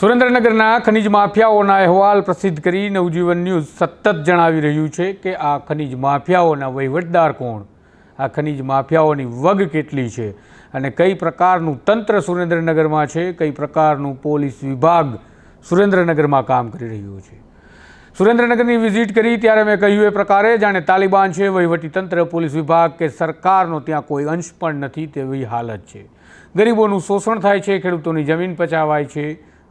સુરેન્દ્રનગરના ખનીજ માફિયાઓના અહેવાલ પ્રસિદ્ધ કરી નવજીવન ન્યૂઝ સતત જણાવી રહ્યું છે કે આ ખનીજ માફિયાઓના વહીવટદાર કોણ, આ ખનીજ માફિયાઓની વગ કેટલી છે અને કઈ પ્રકારનું તંત્ર સુરેન્દ્રનગરમાં છે, કઈ પ્રકારનું પોલીસ વિભાગ સુરેન્દ્રનગરમાં કામ કરી રહ્યું છે। સુરેન્દ્રનગરની વિઝિટ કરી ત્યારે મેં કહ્યું એ પ્રકારે જાણે તાલિબાન છે, વહીવટીતંત્ર, પોલીસ વિભાગ કે સરકારનો ત્યાં કોઈ અંશ પણ નથી તેવી હાલત છે। ગરીબોનું શોષણ થાય છે, ખેડૂતોની જમીન પચાવાય છે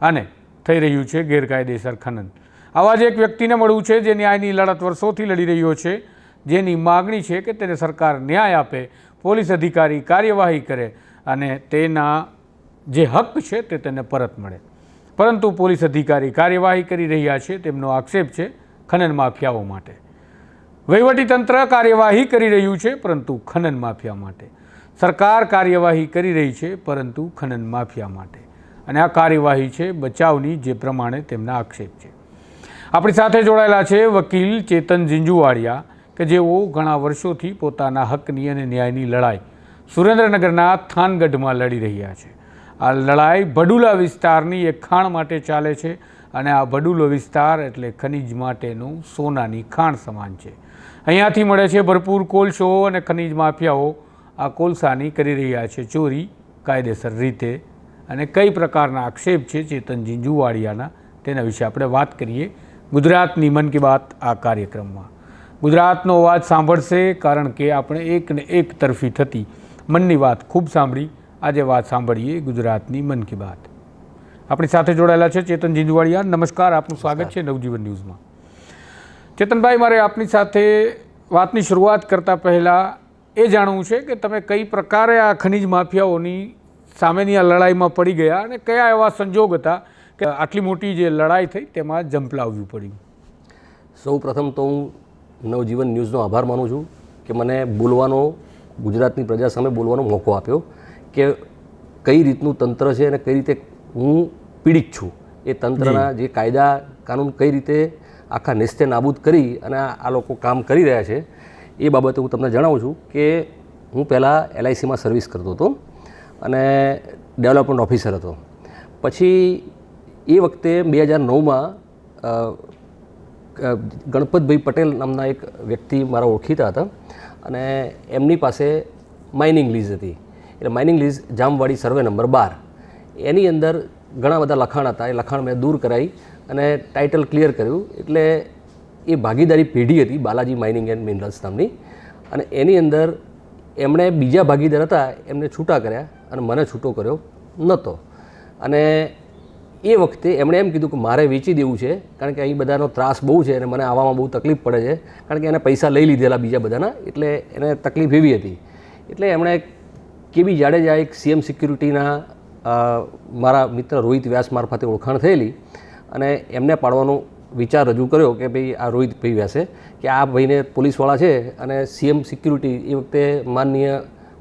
અને થઈ રહ્યું છે ગેરકાયદેસર ખનન। આવા જ એક વ્યક્તિને મળવું છે જે ન્યાયની લડત વર્ષોથી લડી રહ્યો છે, જેની માગણી છે કે તેને સરકાર ન્યાય આપે, પોલીસ અધિકારી કાર્યવાહી કરે અને તેના જે હક છે તે તેને પરત મળે। પરંતુ પોલીસ અધિકારી કાર્યવાહી કરી રહ્યા છે તેમનો આક્ષેપ છે ખનન માફિયાઓ માટે। વહીવટીતંત્ર કાર્યવાહી કરી રહ્યું છે પરંતુ ખનન માફિયા માટે, સરકાર કાર્યવાહી કરી રહી છે પરંતુ ખનન માફિયા માટે, અને આ કાર્યવાહી છે બચાવની, જે પ્રમાણે તેમના આક્ષેપ છે। આપણી સાથે જોડાયેલા છે વકીલ ચેતન ઝીંઝુવાડિયા કે જેઓ ઘણા વર્ષોથી પોતાના હકની અને ન્યાયની લડાઈ સુરેન્દ્રનગરના થાનગઢમાં લડી રહ્યા છે। આ લડાઈ ભડુલા વિસ્તારની એક ખાણ માટે ચાલે છે અને આ ભડુલો વિસ્તાર એટલે ખનીજ માટેનું સોનાની ખાણ સમાન છે। અહીંયાથી મળે છે ભરપૂર કોલસો અને ખનીજ માફિયાઓ આ કોલસાની કરી રહ્યા છે ચોરી કાયદેસર રીતે, અને કઈ પ્રકારના આક્ષેપ છે ચેતન ઝીંઝુવાડિયાના તેના વિશે આપણે વાત કરીએ ગુજરાતની મન કી બાત આ કાર્યક્રમમાં। ગુજરાતનો અવાજ સાંભળશે કારણ કે આપણે એકને એક તરફી થતી મનની વાત ખૂબ સાંભળી, આજે વાત સાંભળીએ ગુજરાતની મન કી બાત। આપણી સાથે જોડાયેલા છે ચેતન ઝીંઝુવાડિયા। નમસ્કાર, આપનું સ્વાગત છે નવજીવન ન્યૂઝમાં। ચેતનભાઈ, મારે આપની સાથે વાતની શરૂઆત કરતાં પહેલાં એ જાણવું છે કે તમે કઈ પ્રકારે આ ખનીજ માફિયાઓની સામેની આ લડાઈમાં પડી ગયા અને કયા એવા સંજોગ હતા કે આટલી મોટી જે લડાઈ થઈ તેમાં ઝંપલાવવું પડ્યું? સૌ પ્રથમ તો હું નવજીવન ન્યૂઝનો આભાર માનું છું કે મને બોલવાનો, ગુજરાતની પ્રજા સામે બોલવાનો મોકો આપ્યો કે કઈ રીતનું તંત્ર છે અને કઈ રીતે હું પીડિત છું, એ તંત્રના જે કાયદા કાનૂન કઈ રીતે આખા નેસ્તે નાબૂદ કરી અને આ લોકો કામ કરી રહ્યા છે એ બાબતે હું તમને જણાવું છું કે હું પહેલાં LICમાં સર્વિસ કરતો હતો અને ડેવલપમેન્ટ ઓફિસર હતો। પછી એ વખતે 2009માં ગણપતભાઈ પટેલ નામના એક વ્યક્તિ મારા ઓળખીતા હતા અને એમની પાસે માઇનિંગ લીઝ હતી। એટલે mining lease Jamwadi survey number 12, એની અંદર ઘણા બધા લખાણ હતા। એ લખાણ મેં દૂર કરાવી અને ટાઇટલ ક્લિયર કર્યું। એટલે એ ભાગીદારી પેઢી હતી બાલાજી માઇનિંગ એન્ડ મિનરલ્સ નામની, અને એની અંદર એમણે બીજા ભાગીદાર હતા એમને છૂટા કર્યા અને મને છૂટો કર્યો નહોતો। અને એ વખતે એમણે એમ કીધું કે મારે વેચી દેવું છે કારણ કે અહીં બધાનો ત્રાસ બહુ છે અને મને આવવામાં બહુ તકલીફ પડે છે, કારણ કે એને પૈસા લઈ લીધેલા બીજા બધાના, એટલે એને તકલીફ એવી હતી। એટલે એમણે કેબી જાડેજા એક CM સિક્યુરિટીના મારા મિત્ર રોહિત વ્યાસ મારફતે ઓળખાણ થયેલી અને એમને પાડવાનો વિચાર રજૂ કર્યો કે ભાઈ આ રોહિતભાઈ વ્યાસે કે આ ભાઈને પોલીસવાળા છે અને CM સિક્યુરિટી એ વખતે માનનીય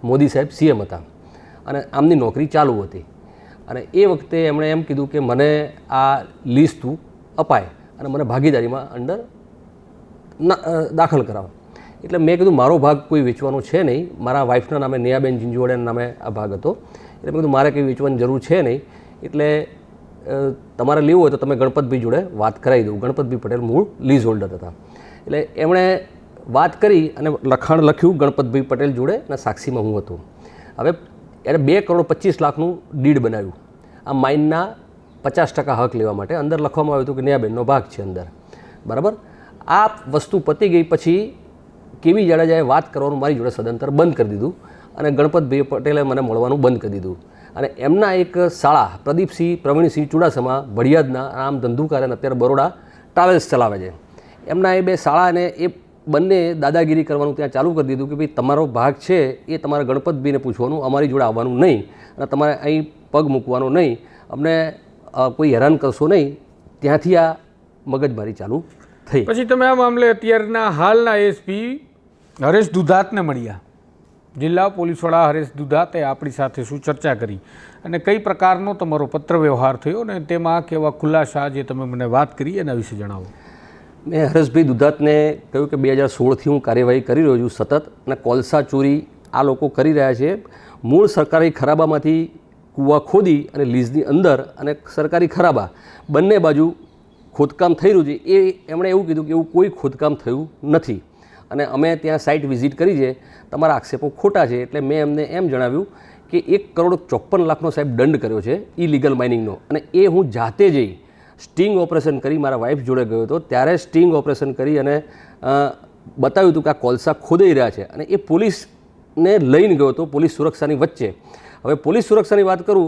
મોદી સાહેબ CM હતા અને આમની નોકરી ચાલુ હતી, અને એ વખતે એમણે એમ કીધું કે મને આ લીઝ તું અપાય અને મને ભાગીદારીમાં અંદર દાખલ કરાવો। એટલે મેં કીધું મારો ભાગ કોઈ વેચવાનો છે નહીં, મારા વાઈફના નામે નેહાબેન ઝીંઝુવાડિયાના નામે આ ભાગ હતો, એટલે મેં કીધું મારે કંઈ વેચવાની જરૂર છે નહીં, એટલે તમારે લેવું હોય તો તમે ગણપતભાઈ જોડે વાત કરાવી દઉં। ગણપતભાઈ પટેલ મૂળ લીઝ હોલ્ડર હતા। એટલે એમણે વાત કરી અને લખાણ લખ્યું ગણપતભાઈ પટેલ જોડે અને સાક્ષીમાં હું હતો। હવે એને 2,25,00,000નું ડીડ બનાવ્યું આ માઇનના 50% હક લેવા માટે। અંદર લખવામાં આવ્યું હતું કે નેહાબેનનો ભાગ છે અંદર, બરાબર। આ વસ્તુ પતી ગઈ પછી કેવી જાડેજાએ વાત કરવાનું મારી જોડે સદંતર બંધ કરી દીધું અને ગણપતભાઈ પટેલે મને મળવાનું બંધ કરી દીધું। અને એમના એક શાળા પ્રવીણસિંહ ચુડાસમા ભડિયાદના આમ ધંધુકાર અને અત્યારે બરોડા ટ્રાવેલ્સ ચલાવે છે, એમના એ બે શાળાને એ બંને દાદાગીરી કરવાનું ત્યાં ચાલુ કરી દીધું કે ભાઈ તમારો ભાગ છે એ તમારે ગણપતભાઈને પૂછવાનું, અમારી જોડે આવવાનું નહીં અને તમારે અહીં પગ મૂકવાનો નહીં, અમને કોઈ હેરાન કરશો નહીં। ત્યાંથી આ મગજમારી ચાલુ થઈ। પછી તમે આ મામલે અત્યારના હાલના SP હરેશ દુધાતને મળ્યા, જિલ્લા પોલીસ વડા હરેશ દુધાતે આપણી સાથે શું ચર્ચા કરી અને કઈ પ્રકારનો તમારો પત્ર વ્યવહાર થયો અને તેમાં કેવા ખુલાસા જે તમે મને વાત કરી એના વિશે જણાવો। મેં હરેશભાઈ દુધાતને કહ્યું કે 2016થી હું કાર્યવાહી કરી રહ્યો છું સતત, અને કોલસા ચોરી આ લોકો કરી રહ્યા છે। મૂળ સરકારી ખરાબામાંથી કૂવા ખોદી અને લીઝની અંદર અને સરકારી ખરાબા બંને બાજુ ખોદકામ થઈ રહ્યું છે. એમણે એવું કીધું કે એવું કોઈ ખોદકામ થયું નથી અને અમે ત્યાં સાઇટ વિઝિટ કરી છે, તમારા આક્ષેપો ખોટા છે. એટલે મેં એમને એમ જણાવ્યું કે 1,54,00,000નો સાહેબ દંડ કર્યો છે ઇલીગલ માઇનિંગનો, અને એ હું જાતે જઈ સ્ટિંગ ઓપરેશન કરી, મારા વાઈફ જોડે ગયો હતો ત્યારે સ્ટિંગ ઓપરેશન કરી અને બતાવ્યું હતું કે આ કોલસા ખોદાઈ રહ્યા છે, અને એ પોલીસને લઈને ગયો હતો પોલીસ સુરક્ષાની વચ્ચે. હવે પોલીસ સુરક્ષાની વાત કરું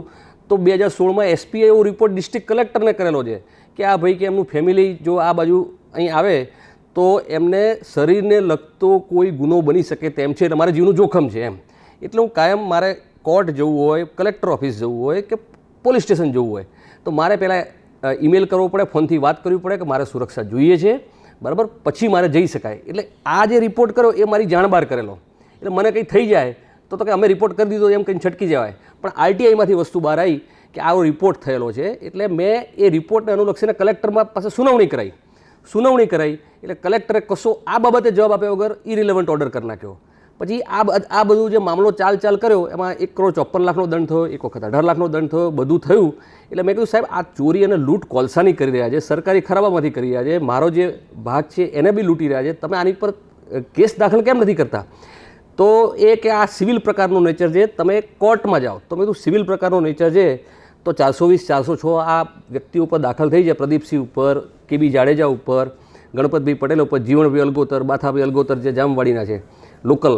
તો 2016માં એસપીએ એવો રિપોર્ટ ડિસ્ટ્રિક્ટ કલેક્ટરને કરેલો છે કે આ ભાઈ કે એમનું ફેમિલી જો આ બાજુ અહીં આવે તો એમને શરીરને લગતો કોઈ ગુનો બની શકે તેમ છે, એટલે મારે જીવનું જોખમ છે એમ. એટલે હું કાયમ મારે કોર્ટ જવું હોય, કલેક્ટર ઓફિસ જવું હોય કે પોલીસ સ્ટેશન જવું હોય તો મારે પહેલાં ઈમેલ કરવો પડે, ફોનથી વાત કરવી પડે કે મારે સુરક્ષા જોઈએ છે, બરાબર, પછી મારે જઈ શકાય. એટલે આ જે રિપોર્ટ કર્યો એ મારી જાણ બહાર કરેલો, એટલે મને કંઈ થઈ જાય તો કે અમે રિપોર્ટ કરી દીધો એમ કંઈ છટકી જવાય. પણ આરટીઆઈમાંથી વસ્તુ બહાર આવી કે આવો રિપોર્ટ થયેલો છે, એટલે મેં એ રિપોર્ટને અનુલક્ષીને કલેક્ટરમાં પાસે સુનાવણી કરાઈ. એટલે કલેક્ટરે કશો આ બાબતે જવાબ આપ્યા વગર ઇરિલેવન્ટ ઓર્ડર કરી નાખ્યો. પછી આ બધું જે મામલો ચાલ કર્યો એમાં 1,54,00,000નો દંડ થયો, એક વખત 18,00,000નો દંડ થયો, બધું થયું. એટલે મેં કીધું સાહેબ આ ચોરી અને લૂંટ કોલસાની કરી રહ્યા છે, સરકારી ખરાબામાંથી કરી રહ્યા છે, મારો જે ભાગ છે એને બી લૂંટી રહ્યા છે, તમે આની પર કેસ દાખલ કેમ નથી કરતા? તો એ કે આ સિવિલ પ્રકારનું નેચર છે, તમે કોર્ટમાં જાઓ. તો મેં કીધું સિવિલ પ્રકારનો નેચર છે તો 420, 406 આ વ્યક્તિઓ ઉપર દાખલ થઈ જાય, પ્રદીપસિંહ ઉપર, કેબી જાડેજા ઉપર, ગણપતભાઈ પટેલ ઉપર, જીવણભાઈ અલગોતર, બાથાભાઈ અલગોતર જે જામવાડીના છે લોકલ.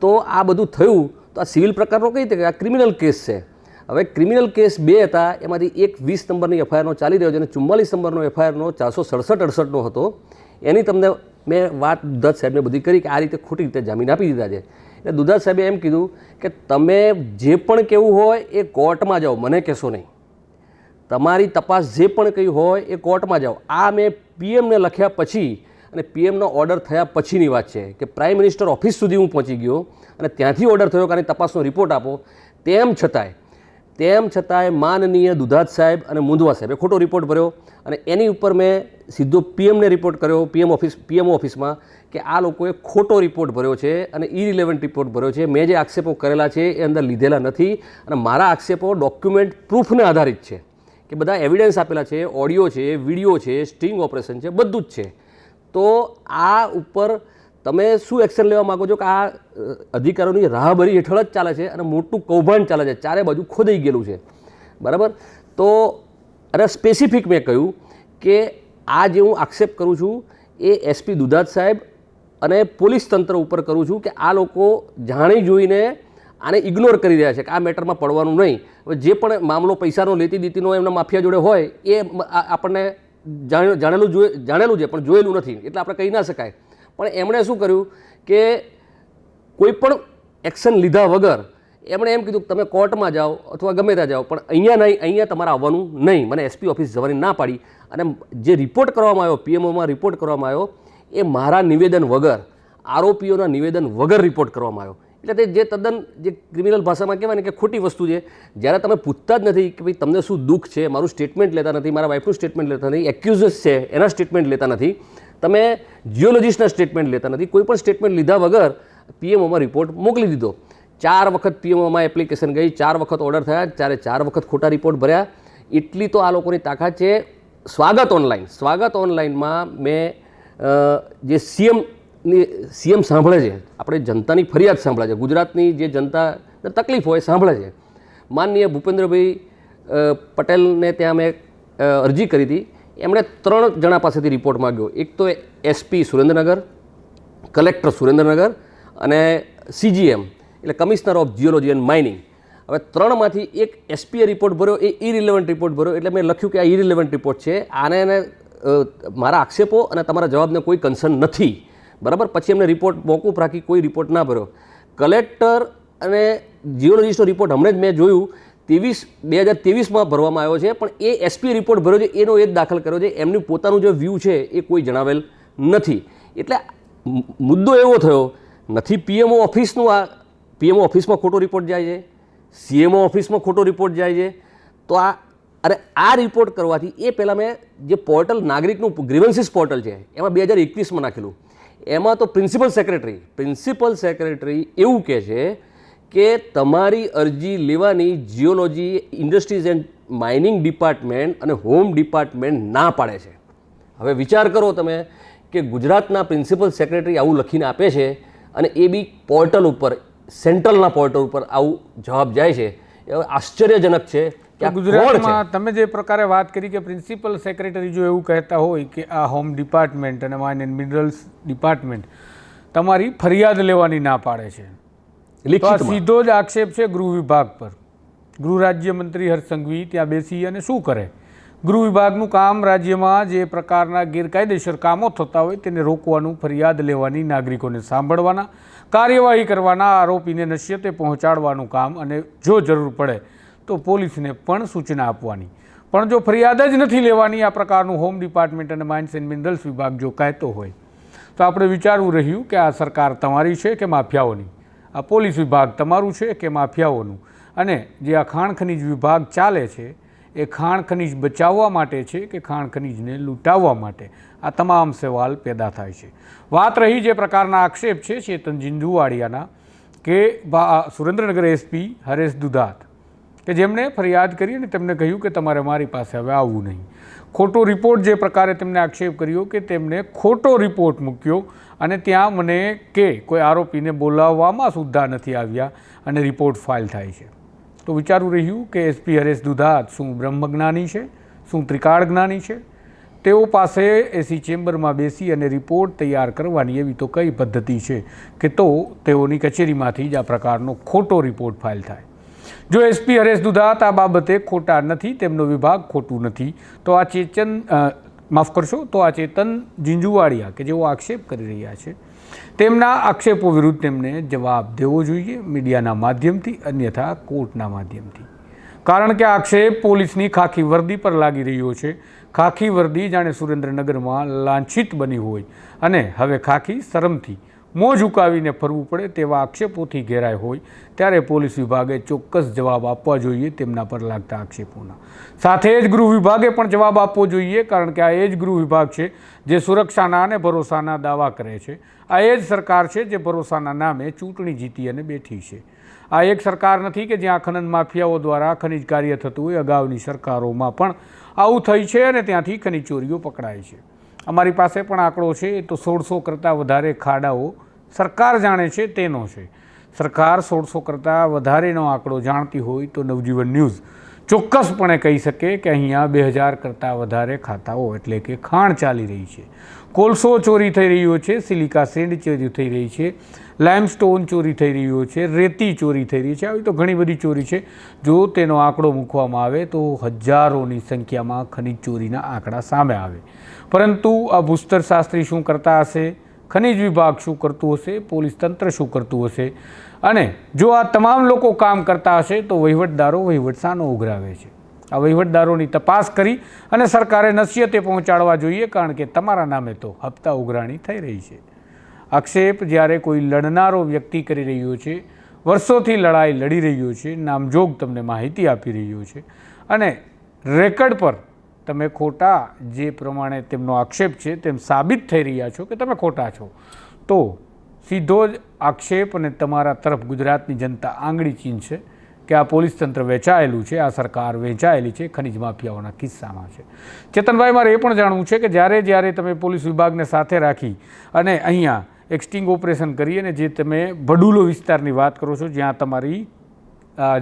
તો આ બધું થયું તો આ સિવિલ પ્રકારનો કઈ રીતે કે આ ક્રિમિનલ કેસ છે. હવે ક્રિમિનલ કેસ 2 હતા, એમાંથી એક 20 નંબરની એફઆઈઆરનો ચાલી રહ્યો છે અને 44 નંબરનો એફઆઈઆરનો 467-68નો હતો. એની તમને મેં વાત દુધાત સાહેબને બધી કરી કે આ રીતે ખોટી રીતે જામીન આપી દીધા છે. એટલે દુધાત સાહેબે એમ કીધું કે તમે જે પણ કહેવું હોય એ કોર્ટમાં જાઓ, મને કહેશો નહીં. તમારી તપાસ જે પણ કંઈ હોય એ કોર્ટમાં જાઓ. આ મેં પીએમને લખ્યા પછી અને પીએમનો ઓર્ડર થયા પછીની વાત છે કે પ્રાઇમ મિનિસ્ટર ઓફિસ સુધી હું પહોંચી ગયો અને ત્યાંથી ઓર્ડર થયો કે આની તપાસનો રિપોર્ટ આપો. તેમ છતાંય માનનીય દુધાત સાહેબ અને મુંદવા સાહેબે ખોટો રિપોર્ટ ભર્યો અને એની ઉપર મેં સીધો પીએમને રિપોર્ટ કર્યો, પીએમઓ ઓફિસમાં કે આ લોકોએ ખોટો રિપોર્ટ ભર્યો છે અને ઇરિલેવન્ટ રિપોર્ટ ભર્યો છે. મેં જે આક્ષેપો કરેલા છે એ અંદર લીધેલા નથી અને મારા આક્ષેપો ડોક્યુમેન્ટ પ્રૂફને આધારિત છે કે બધા એવિડન્સ આપેલા છે, ઓડિયો છે, વિડીયો છે, સ્ટિંગ ઓપરેશન છે, બધું જ છે. તો આ ઉપર તમે શું એક્શન લેવા માગો છો કે આ અધિકારીઓની રાહબરી હેઠળ જ ચાલે છે અને મોટું કૌભાંડ ચાલે છે, ચારે બાજુ ખોદાઈ ગયેલું છે, બરાબર. તો અરે સ્પેસિફિક મેં કહ્યું કે આ જે હું આક્ષેપ કરું છું એ એસપી દુધાત સાહેબ અને પોલીસ તંત્ર ઉપર કરું છું કે આ લોકો જાણી જોઈને આને ઇગ્નોર કરી રહ્યા છે કે આ મેટરમાં પડવાનું નહીં. હવે જે પણ મામલો પૈસાનો લેતી દીતીનો એમના માફિયા જોડે હોય એ આપણને જાણેલું છે પણ જોયેલું નથી, એટલે આપણે કહી ના શકાય. પણ એમણે શું કર્યું કે કોઈ પણ એક્શન લીધા વગર એમણે એમ કીધું કે તમે કોર્ટમાં જાઓ અથવા ગમે ત્યાં જાઓ પણ અહીંયા તમારે આવવાનું નહીં. મને એસપી ઓફિસ જવાની ના પાડી અને જે રિપોર્ટ કરવામાં આવ્યો, પીએમઓમાં રિપોર્ટ કરવામાં આવ્યો એ મારા નિવેદન વગર, આરોપીઓના નિવેદન વગર રિપોર્ટ કરવામાં આવ્યો. એટલે તે જે તદ્દન જે ક્રિમિનલ ભાષામાં કહેવાય ને કે ખોટી વસ્તુ છે. જ્યારે તમે પૂછતા જ નથી કે ભાઈ તમને શું દુઃખ છે, મારું સ્ટેટમેન્ટ લેતા નથી, મારા વાઈફનું સ્ટેટમેન્ટ લેતા નથી, એક્યુઝર્સ છે એના સ્ટેટમેન્ટ લેતા નથી, તમે જીઓલોજીસ્ટના સ્ટેટમેન્ટ લેતા નથી, કોઈ પણ સ્ટેટમેન્ટ લીધા વગર પીએમઓમાં રિપોર્ટ મોકલી દીધો. 4 વખત પીએમઓમાં એપ્લિકેશન ગઈ, 4 વખત ઓર્ડર થયા, 4 વખત ખોટા રિપોર્ટ ભર્યા. એટલી તો આ લોકોની તાકાત છે. સ્વાગત ઓનલાઈનમાં મેં જે સીએમ સાંભળે છે, આપણે જનતાની ફરિયાદ સાંભળે છે, ગુજરાતની જે જનતાને તકલીફ હોય સાંભળે છે. માનનીય ભૂપેન્દ્રભાઈ પટેલને ત્યાં મેં અરજી કરી હતી. એમણે 3 જણા પાસેથી રિપોર્ટ માગ્યો. એક તો એસપી સુરેન્દ્રનગર, કલેક્ટર સુરેન્દ્રનગર અને સીજીએમ એટલે commissioner of geology and mining. હવે 3માંથી એક એસપીએ રિપોર્ટ ભર્યો, એ ઇરિલેવન્ટ રિપોર્ટ ભર્યો. એટલે મેં લખ્યું કે આ ઇરિલેવન્ટ રિપોર્ટ છે, આને મારા આક્ષેપો અને તમારા જવાબને કોઈ કન્સર્ન નથી, બરાબર. પછી એમને રિપોર્ટ મોકૂફ રાખી, કોઈ રિપોર્ટ ના ભર્યો. કલેક્ટર અને જીઓલોજીસ્ટનો રિપોર્ટ હમણાં જ મેં જોયું 2023માં ભરવામાં આવ્યો છે, પણ એ એસપી રિપોર્ટ ભર્યો છે એનો એ જ દાખલ કર્યો છે. એમનું પોતાનું જે વ્યૂ છે એ કોઈ જણાવેલ નથી. એટલે મુદ્દો એવો થયો નથી પીએમઓ ઓફિસનું, આ પીએમઓ ઓફિસમાં ખોટો રિપોર્ટ જાય છે, સીએમઓ ઓફિસમાં ખોટો રિપોર્ટ જાય છે. તો આ રિપોર્ટ કરવાથી એ પહેલાં મેં જે પોર્ટલ નાગરિકનું ગ્રીવન્સીસ પોર્ટલ છે એમાં 2021માં નાખેલું. એમાં તો પ્રિન્સિપલ સેક્રેટરી એવું કહે છે કે તમારી અરજી લેવાની geology, industries and mining department અને હોમ ડિપાર્ટમેન્ટ ના પાડે છે. હવે વિચાર કરો તમે કે ગુજરાતના પ્રિન્સિપલ સેક્રેટરી આવું લખીને આપે છે અને એ બી પોર્ટલ ઉપર, સેન્ટ્રલના પોર્ટલ ઉપર આવું જવાબ જાય છે. એ આશ્ચર્યજનક છે કે આ કોણ છે. ગુજરાતમાં તમે જે પ્રકારે વાત કરી કે પ્રિન્સિપલ સેક્રેટરી જો એવું કહેતા હોય કે આ હોમ ડિપાર્ટમેન્ટ અને માઇન એન્ડ મિનરલ્સ ડિપાર્ટમેન્ટ તમારી ફરિયાદ લેવાની ના પાડે છે, તો આ સીધો જ આક્ષેપ છે ગૃહ વિભાગ પર. ગૃહ રાજ્યમંત્રી હર્ષ સંઘવી ત્યાં બેસી અને શું કરે? ગૃહ વિભાગનું કામ રાજ્યમાં જે પ્રકારના ગેરકાયદેસર કામો થતા હોય તેને રોકવાનું, ફરિયાદ લેવાની, નાગરિકોને સાંભળવાના, કાર્યવાહી કરવાના, આરોપીને નશ્યતે પહોંચાડવાનું કામ અને જો જરૂર પડે તો પોલીસને પણ સૂચના આપવાની. પણ જો ફરિયાદ જ નથી લેવાની આ પ્રકારનું હોમ ડિપાર્ટમેન્ટ અને માઇન્સ એન્ડ મિનરલ્સ વિભાગ જો કહેતો હોય તો આપણે વિચારવું રહ્યું કે આ સરકાર તમારી છે કે માફિયાઓની? આ પોલીસ વિભાગ તમારું છે કે માફિયાઓનું? અને જે આ ખાણ ખનીજ વિભાગ ચાલે છે એ ખાણ ખનીજ બચાવવા માટે છે કે ખાણ ખનીજને લૂંટાવવા માટે? આ તમામ સવાલ પેદા થાય છે. વાત રહી જે પ્રકારના આક્ષેપ છે ચેતન ઝીંઝુવાડિયાના કે સુરેન્દ્રનગર એસપી હરેશ દુધાત કે જેમણે ફરિયાદ કરી અને તેમને કહ્યું કે તમારે મારી પાસે હવે આવવું નહીં. ખોટો રિપોર્ટ જે પ્રકારે તેમને આક્ષેપ કર્યો કે તેમને ખોટો રિપોર્ટ મૂક્યો અને ત્યાં મને કે કોઈ આરોપીને બોલાવવામાં સુદ્ધા નથી આવ્યા અને રિપોર્ટ ફાઇલ થાય છે. તો વિચારવું રહ્યું કે એસપી હરેશ દુધાત શું બ્રહ્મજ્ઞાની છે, શું ત્રિકાળ જ્ઞાની છે? તેઓ પાસે એસી ચેમ્બરમાં બેસી અને રિપોર્ટ તૈયાર કરવાની એવી તો કઈ પદ્ધતિ છે કે તો તેઓની કચેરીમાંથી જ આ પ્રકારનો ખોટો રિપોર્ટ ફાઇલ થાય? જો એસપી હરેશ દુધાત આ બાબતે ખોટા નથી, તેમનો વિભાગ ખોટું નથી, તો આ ચેતન ઝીંઝુવાડિયા કે જેઓ આક્ષેપ કરી રહ્યા છે તેમના આક્ષેપો વિરુદ્ધ તેમને જવાબ દેવો જોઈએ મીડિયાના માધ્યમથી, અન્યથા કોર્ટના માધ્યમથી. કારણ કે આક્ષેપ પોલીસની ખાખી વર્દી પર લાગી રહ્યો છે. ખાખી વર્દી જાણે સુરેન્દ્રનગરમાં લાંછિત બની હોય અને હવે ખાખી શરમથી મોં ઝુકાવીને ફરવું પડે તેવા આક્ષેપોથી ઘેરાય હોય ત્યારે પોલીસ વિભાગે ચોક્કસ જવાબ આપવા જોઈએ તેમના પર લાગતા આક્ષેપોના. સાથે જ ગૃહ વિભાગે પણ જવાબ આપવો જોઈએ, કારણ કે આ એ જ ગૃહ વિભાગ છે જે સુરક્ષાના અને ભરોસાના દાવા કરે છે. આ એ જ સરકાર છે જે ભરોસાના નામે ચૂંટણી જીતી અને બેઠી છે. આ એક સરકાર નથી કે જ્યાં ખનન માફિયાઓ દ્વારા ખનિજ કાર્ય થતું હોય. અગાઉની સરકારોમાં પણ આવું થઈ છે અને ત્યાંથી ખનિજ ચોરીઓ પકડાય છે. અમારી પાસે પણ આંકડો છે, એ તો 1600 કરતાં વધારે ખાડાઓ સરકાર જાણે છે તેનો છે. સરકાર 1600 કરતાં વધારેનો આંકડો જાણતી હોય તો નવજીવન ન્યૂઝ ચોક્કસપણે કહી શકે કે અહીંયા 2000 કરતાં વધારે ખાતાઓ એટલે કે ખાણ ચાલી રહી છે. કોલસો ચોરી થઈ રહ્યો છે, સિલિકા સેન્ડ ચોરી થઈ રહી છે, લાઇમસ્ટોન ચોરી થઈ રહ્યો છે, રેતી ચોરી થઈ રહી છે. આવી તો ઘણી બધી ચોરી છે. જો તેનો આંકડો મૂકવામાં આવે તો હજારોની સંખ્યામાં ખનિજ ચોરીના આંકડા સામે આવે. પરંતુ આ ભૂસ્તર શાસ્ત્રી શું કરતા હશે, ખનિજ વિભાગ શું કરતું હશે, પોલીસ તંત્ર શું કરતું હશે, અને જો આ તમામ લોકો કામ કરતા હશે તો વહીવટદારો વહીવટ શાનો ઉઘરાવે છે? આ વહીવટદારોની તપાસ કરી અને સરકારે નસીહતે પહોંચાડવા જોઈએ, કારણ કે તમારા નામે તો હપ્તા ઉઘરાણી થઈ રહી છે. આક્ષેપ જ્યારે કોઈ લડનારો વ્યક્તિ કરી રહ્યો છે, વર્ષોથી લડાઈ લડી રહ્યો છે, નામજોગ તમને માહિતી આપી રહ્યો છે અને રેકર્ડ પર તમે ખોટા જે પ્રમાણે તેમનો આક્ષેપ છે તેમ સાબિત થઈ રહ્યા છો કે તમે ખોટા છો, તો સીધો જ આક્ષેપ અને તમારા તરફ ગુજરાતની જનતા આંગળી ચીંધશે કે આ પોલીસ તંત્ર વેચાયેલું છે, આ સરકાર વેચાયેલી છે, ખનિજ માફિયાઓના કિસ્સામાં છે. ચેતનભાઈ, મારે એ પણ જાણવું છે કે જ્યારે તમે પોલીસ વિભાગને સાથે રાખી અને અહીંયા એક સ્ટિંગ ઓપરેશન કરી અને જે તમે ભડુલો વિસ્તારની વાત કરો છો જ્યાં તમારી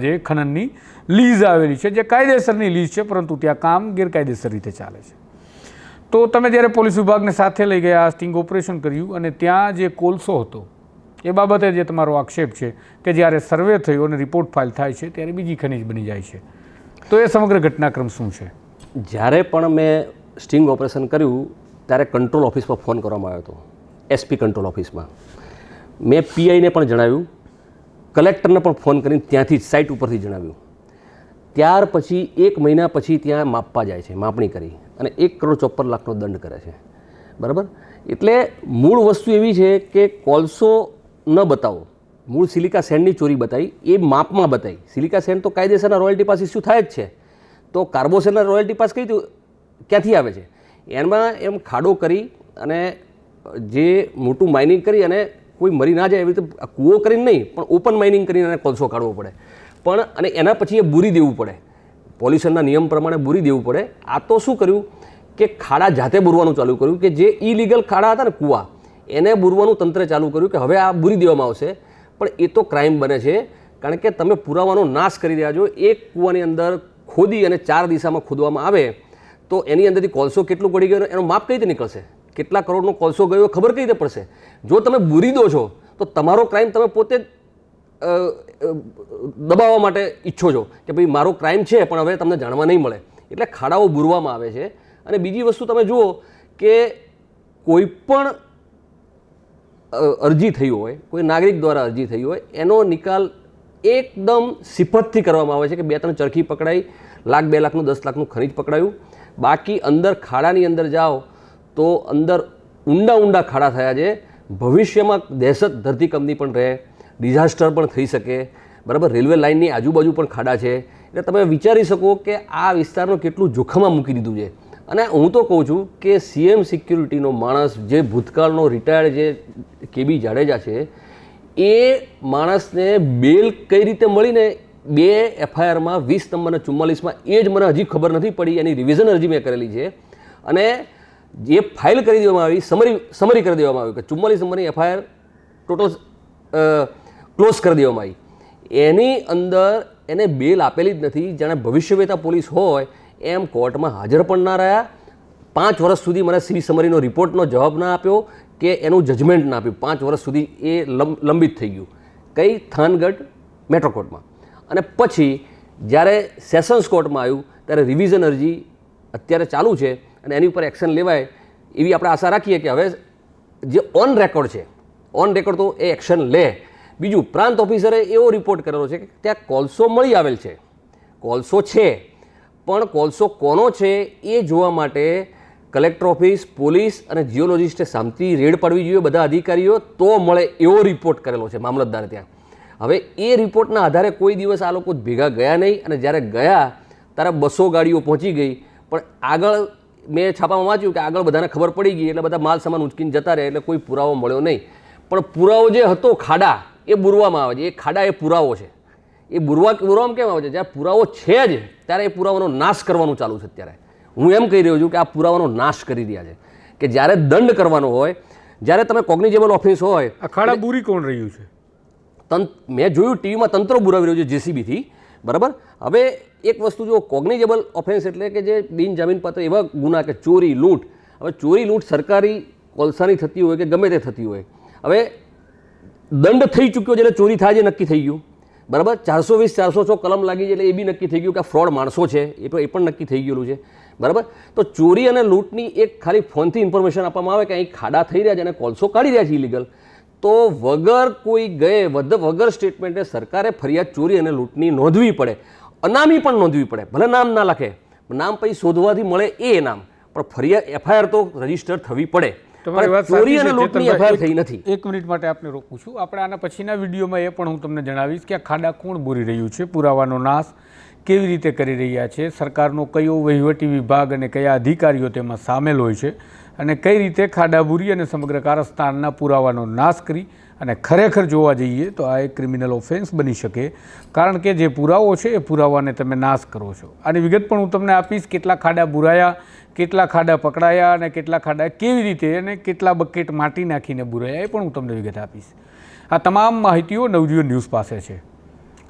જે ખનનની લીઝ આવેલી છે, જે કાયદેસરની લીઝ છે પરંતુ ત્યાં કામ ગેરકાયદેસર રીતે ચાલે છે, તો તમે જ્યારે પોલીસ વિભાગને સાથે લઈ ગયા, સ્ટિંગ ઓપરેશન કર્યું અને ત્યાં જે કોલસો હતો એ બાબતે જે તમારો આક્ષેપ છે કે જ્યારે સર્વે થયો અને રિપોર્ટ ફાઇલ થાય છે ત્યારે બીજી ખનીજ બની જાય છે, તો એ સમગ્ર ઘટનાક્રમ શું છે? જ્યારે પણ મેં સ્ટિંગ ઓપરેશન કર્યું ત્યારે કંટ્રોલ ઓફિસમાં ફોન કરવામાં આવ્યો હતો, એસપી કંટ્રોલ ઓફિસમાં. મેં પીઆઈને પણ જણાવ્યું, કલેક્ટરને પણ ફોન કરીને ત્યાંથી સાઇટ ઉપરથી જણાવ્યું. ત્યાર પછી 1 મહિના પછી ત્યાં માપવા જાય છે, માપણી કરી અને 1,54,00,000નો દંડ કરે છે. બરાબર? એટલે મૂળ વસ્તુ એવી છે કે કોલસો ન બતાવો, મૂળ સિલિકા સેન્ડની ચોરી બતાવી, એ માપમાં બતાવી. સિલિકા સેન્ડ તો કાયદેસરના રોયલ્ટી પાસ ઇસ્યુ થાય જ છે, તો કાર્બોસેનના રોયલ્ટી પાસ ક્યાંથી આવે છે? એમાં એમ ખાડો કરી અને જે મોટું માઇનિંગ કરી અને કોઈ મરી ના જાય એવી રીતે કૂવો કરીને નહીં, પણ ઓપન માઇનિંગ કરીને એને કોલસો કાઢવો પડે, પણ અને એના પછી એ બુરી દેવું પડે, પોલ્યુશનના નિયમ પ્રમાણે બુરી દેવું પડે. આ તો શું કર્યું કે ખાડા જાતે બુરવાનું ચાલુ કર્યું, કે જે ઇલીગલ ખાડા હતા ને કૂવા એને બુરવાનું તંત્ર ચાલુ કર્યું કે હવે આ બુરી દેવામાં આવશે. પણ એ તો ક્રાઇમ બને છે, કારણ કે તમે પુરાવાનો નાશ કરી રહ્યા છો. એક કૂવાની અંદર ખોદી અને 4 દિશામાં ખોદવામાં આવે તો એની અંદરથી કોલસો કેટલું પડી ગયો એનો માપ કઈ રીતે નીકળશે? કેટલા કરોડનો કોલસો ગયો ખબર કઈ રીતે પડશે? જો તમે બુરી દો છો તો તમારો ક્રાઇમ તમે પોતે જ દબાવવા માટે ઈચ્છો છો કે ભાઈ મારો ક્રાઇમ છે પણ હવે તમને જાણવા નહીં મળે, એટલે ખાડાઓ બુરવામાં આવે છે. અને બીજી વસ્તુ તમે જુઓ કે કોઈ પણ અરજી થઈ હોય, કોઈ નાગરિક દ્વારા અરજી થઈ હોય, એનો નિકાલ એકદમ સિફતથી કરવામાં આવે છે કે 2-3 ચરખી પકડાઈ, લાખ 2 લાખનું 10 લાખનું ખનીજ પકડાયું. બાકી અંદર ખાડાની અંદર જાઓ તો અંદર ઊંડા ખાડા થયા છે. ભવિષ્યમાં દહેશત ધરતીકંપની પણ રહે, ડિઝાસ્ટર પણ થઈ શકે, બરાબર. રેલવે લાઇનની આજુબાજુ પણ ખાડા છે, એટલે તમે વિચારી શકો કે આ વિસ્તારનું કેટલું જોખમમાં મૂકી દીધું છે. અને હું તો કહું છું કે સીએમ સિક્યુરિટીનો માણસ જે ભૂતકાળનો રિટાયર્ડ જે કેબી જાડેજા છે, એ માણસને બેલ કઈ રીતે મળીને 2 FIRમાં 20 નંબર અને 44માં એ જ મને હજી ખબર નથી પડી. એની રિવિઝન અરજી મેં કરેલી છે અને જે ફાઇલ કરી દેવામાં આવી, સમરી કરી દેવામાં આવ્યું કે 44 નંબરની FIR ટોટલ ક્લોઝ કરી દેવામાં આવી. એની અંદર એને બેલ આપેલી જ નથી. જાણે ભવિષ્યવેતા પોલીસ હોય એમ કોર્ટમાં હાજર પણ ના રહ્યા. 5 વર્ષ સુધી મને સિવિલ સમરીનો રિપોર્ટનો જવાબ ના આપ્યો કે એનું જજમેન્ટ ના આપ્યું. 5 વર્ષ સુધી એ લંબિત થઈ ગયું. કઈ? થાનગઢ મેટ્રો કોર્ટમાં. અને પછી જ્યારે સેશન્સ કોર્ટમાં આવ્યું ત્યારે રિવિઝન અરજી અત્યારે ચાલુ છે અને એની ઉપર એક્શન લેવાય એવી આપણે આશા રાખીએ કે હવે જે ઓન રેકોર્ડ છે, ઓન રેકોર્ડ તો એ એક્શન લે. બીજું, પ્રાંત ઓફિસરે એવો રિપોર્ટ કરેલો છે કે ત્યાં કોલસો મળી આવેલ છે, કોલસો છે, પણ કોલસો કોનો છે એ જોવા માટે કલેક્ટર ઓફિસ, પોલીસ અને જીઓલોજિસ્ટે સામતી રેડ પાડવી જોઈએ, બધા અધિકારીઓ, તો મળે એવો રિપોર્ટ કરેલો છે મામલતદારે ત્યાં. હવે એ રિપોર્ટના આધારે કોઈ દિવસ આ લોકો ભેગા ગયા નહીં અને જ્યારે ગયા ત્યારે 200 ગાડીઓ પહોંચી ગઈ. પણ આગળ મેં છાપામાં વાંચ્યું કે આગળ બધાને ખબર પડી ગઈ એટલે બધા માલ સામાન ઉંચકીને જતા રહે, એટલે કોઈ પુરાવો મળ્યો નહીં. પણ પુરાવો જે હતો ખાડા એ બુરવામાં આવે છે. એ ખાડા એ પુરાવો છે. એ બુરવામાં કેમ આવે છે? જ્યારે પુરાવો છે જ ત્યારે એ પુરાવાનો નાશ કરવાનું ચાલુ છે. અત્યારે હું એમ કહી રહ્યો છું કે આ પુરાવાનો નાશ કરી રહ્યા છે, કે જ્યારે દંડ કરવાનો હોય, જ્યારે તમે કોગ્નિઝેબલ ઓફેન્સ હોય. આ ખાડા બુરી કોણ રહ્યું છે? મેં જોયું ટીવીમાં તંત્ર બુરાવી રહ્યું છે જેસીબીથી, બરાબર. હવે એક વસ્તુ જો કોગ્નિઝેબલ ઓફેન્સ એટલે કે જે બિનજામીનપાત્ર એવા ગુના કે ચોરી, લૂંટ. હવે ચોરી, લૂંટ સરકારી કોલસાની થતી હોય કે ગમે તે થતી હોય, હવે દંડ થઈ ચૂક્યો છે એટલે ચોરી થાય છે નક્કી થઈ ગયું, બરાબર. 420, 406 કલમ લાગી છે એટલે એ બી નક્કી થઈ ગયું કે આ ફ્રોડ માણસો છે, એ પણ નક્કી થઈ ગયેલું છે, બરાબર. તો ચોરી અને લૂંટની એક ખાલી ફોનથી ઇન્ફોર્મેશન આપવામાં આવે કે અહીં ખાડા થઈ રહ્યા છે અને કોલસો કાઢી રહ્યા છે ઇલીગલ, તો વગર કોઈ ગયે વગર સ્ટેટમેન્ટે સરકારે ફરિયાદ ચોરી અને લૂંટની નોંધવી પડે. અનામી પણ નોંધવી પડે, ભલે નામ ના લખે, નામ પછી શોધવાથી મળે એ નામ, પણ ફરિયાદ FIR તો રજીસ્ટર થવી પડે. ચોરી અને લૂંટની FIR થઈ નથી. 1 મિનિટ માટે આપને રોકું છું. આપણે આના પછીના વિડીયોમાં એ પણ હું તમને જણાવીશ કે આ ખાડા કોણ બોરી રહ્યું છે, પુરાવાનો નાશ કેવી રીતે કરી રહ્યા છે, સરકારનો કયો વહીવટી વિભાગ અને કયા અધિકારીઓ તેમાં સામેલ હોય છે, અને કઈ રીતે ખાડાબુરી અને સમગ્ર કારસ્તાનના પુરાવાનો નાશ કરી અને ખરેખર જોવા જઈએ તો આ એક ક્રિમિનલ ઓફેન્સ બની શકે, કારણ કે જે પુરાવો છે એ પુરાવાને તમે નાશ કરો છો. આની વિગત પણ હું તમને આપીશ, કેટલા ખાડા બુરાયા, કેટલા ખાડા પકડાયા અને કેટલા ખાડા કેવી રીતે અને કેટલા બકેટ માટી નાખીને બુરાયા એ પણ હું તમને વિગત આપીશ. આ તમામ માહિતીઓ નવજીવન ન્યૂઝ પાસે છે.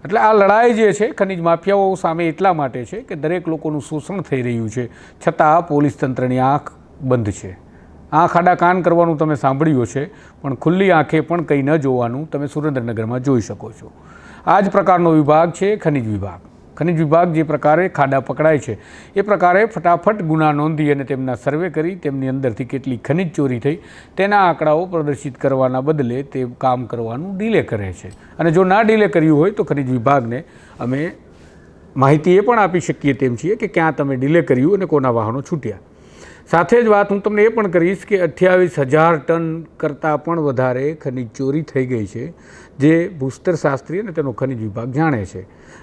એટલે આ લડાઈ જે છે ખનીજ માફિયાઓ સામે એટલા માટે છે કે દરેક લોકોનું શોષણ થઈ રહ્યું છે, છતાં પોલીસ તંત્રની આંખ બંધ છે. આંખ આડા કાન કરવાનું તમે સાંભળ્યું છે, પણ ખુલ્લી આંખે પણ કંઈ ન જોવાનું તમે સુરેન્દ્રનગરમાં જોઈ શકો છો. આ જ પ્રકારનો વિભાગ છે ખનીજ વિભાગ. ખનીજ વિભાગ જે પ્રકારે ખાડા પકડાય છે એ પ્રકારે ફટાફટ ગુના નોંધી અને તેમના સર્વે કરી તેમની અંદરથી કેટલી ખનીજ ચોરી થઈ તેના આંકડાઓ પ્રદર્શિત કરવાના બદલે તે કામ કરવાનું ડીલે કરે છે. અને જો ના ડીલે કર્યું હોય તો ખનીજ વિભાગને અમે માહિતી એ પણ આપી શકીએ તેમ છીએ કે ક્યાં તમે ડીલે કર્યું અને કોના વાહનો છૂટ્યા. સાથે જ વાત હું તમને એ પણ કરીશ કે 28,000 ટન કરતાં પણ વધારે ખનીજ ચોરી થઈ ગઈ છે, જે ભૂસ્તરશાસ્ત્રી અને તેનો ખનીજ વિભાગ જાણે છે.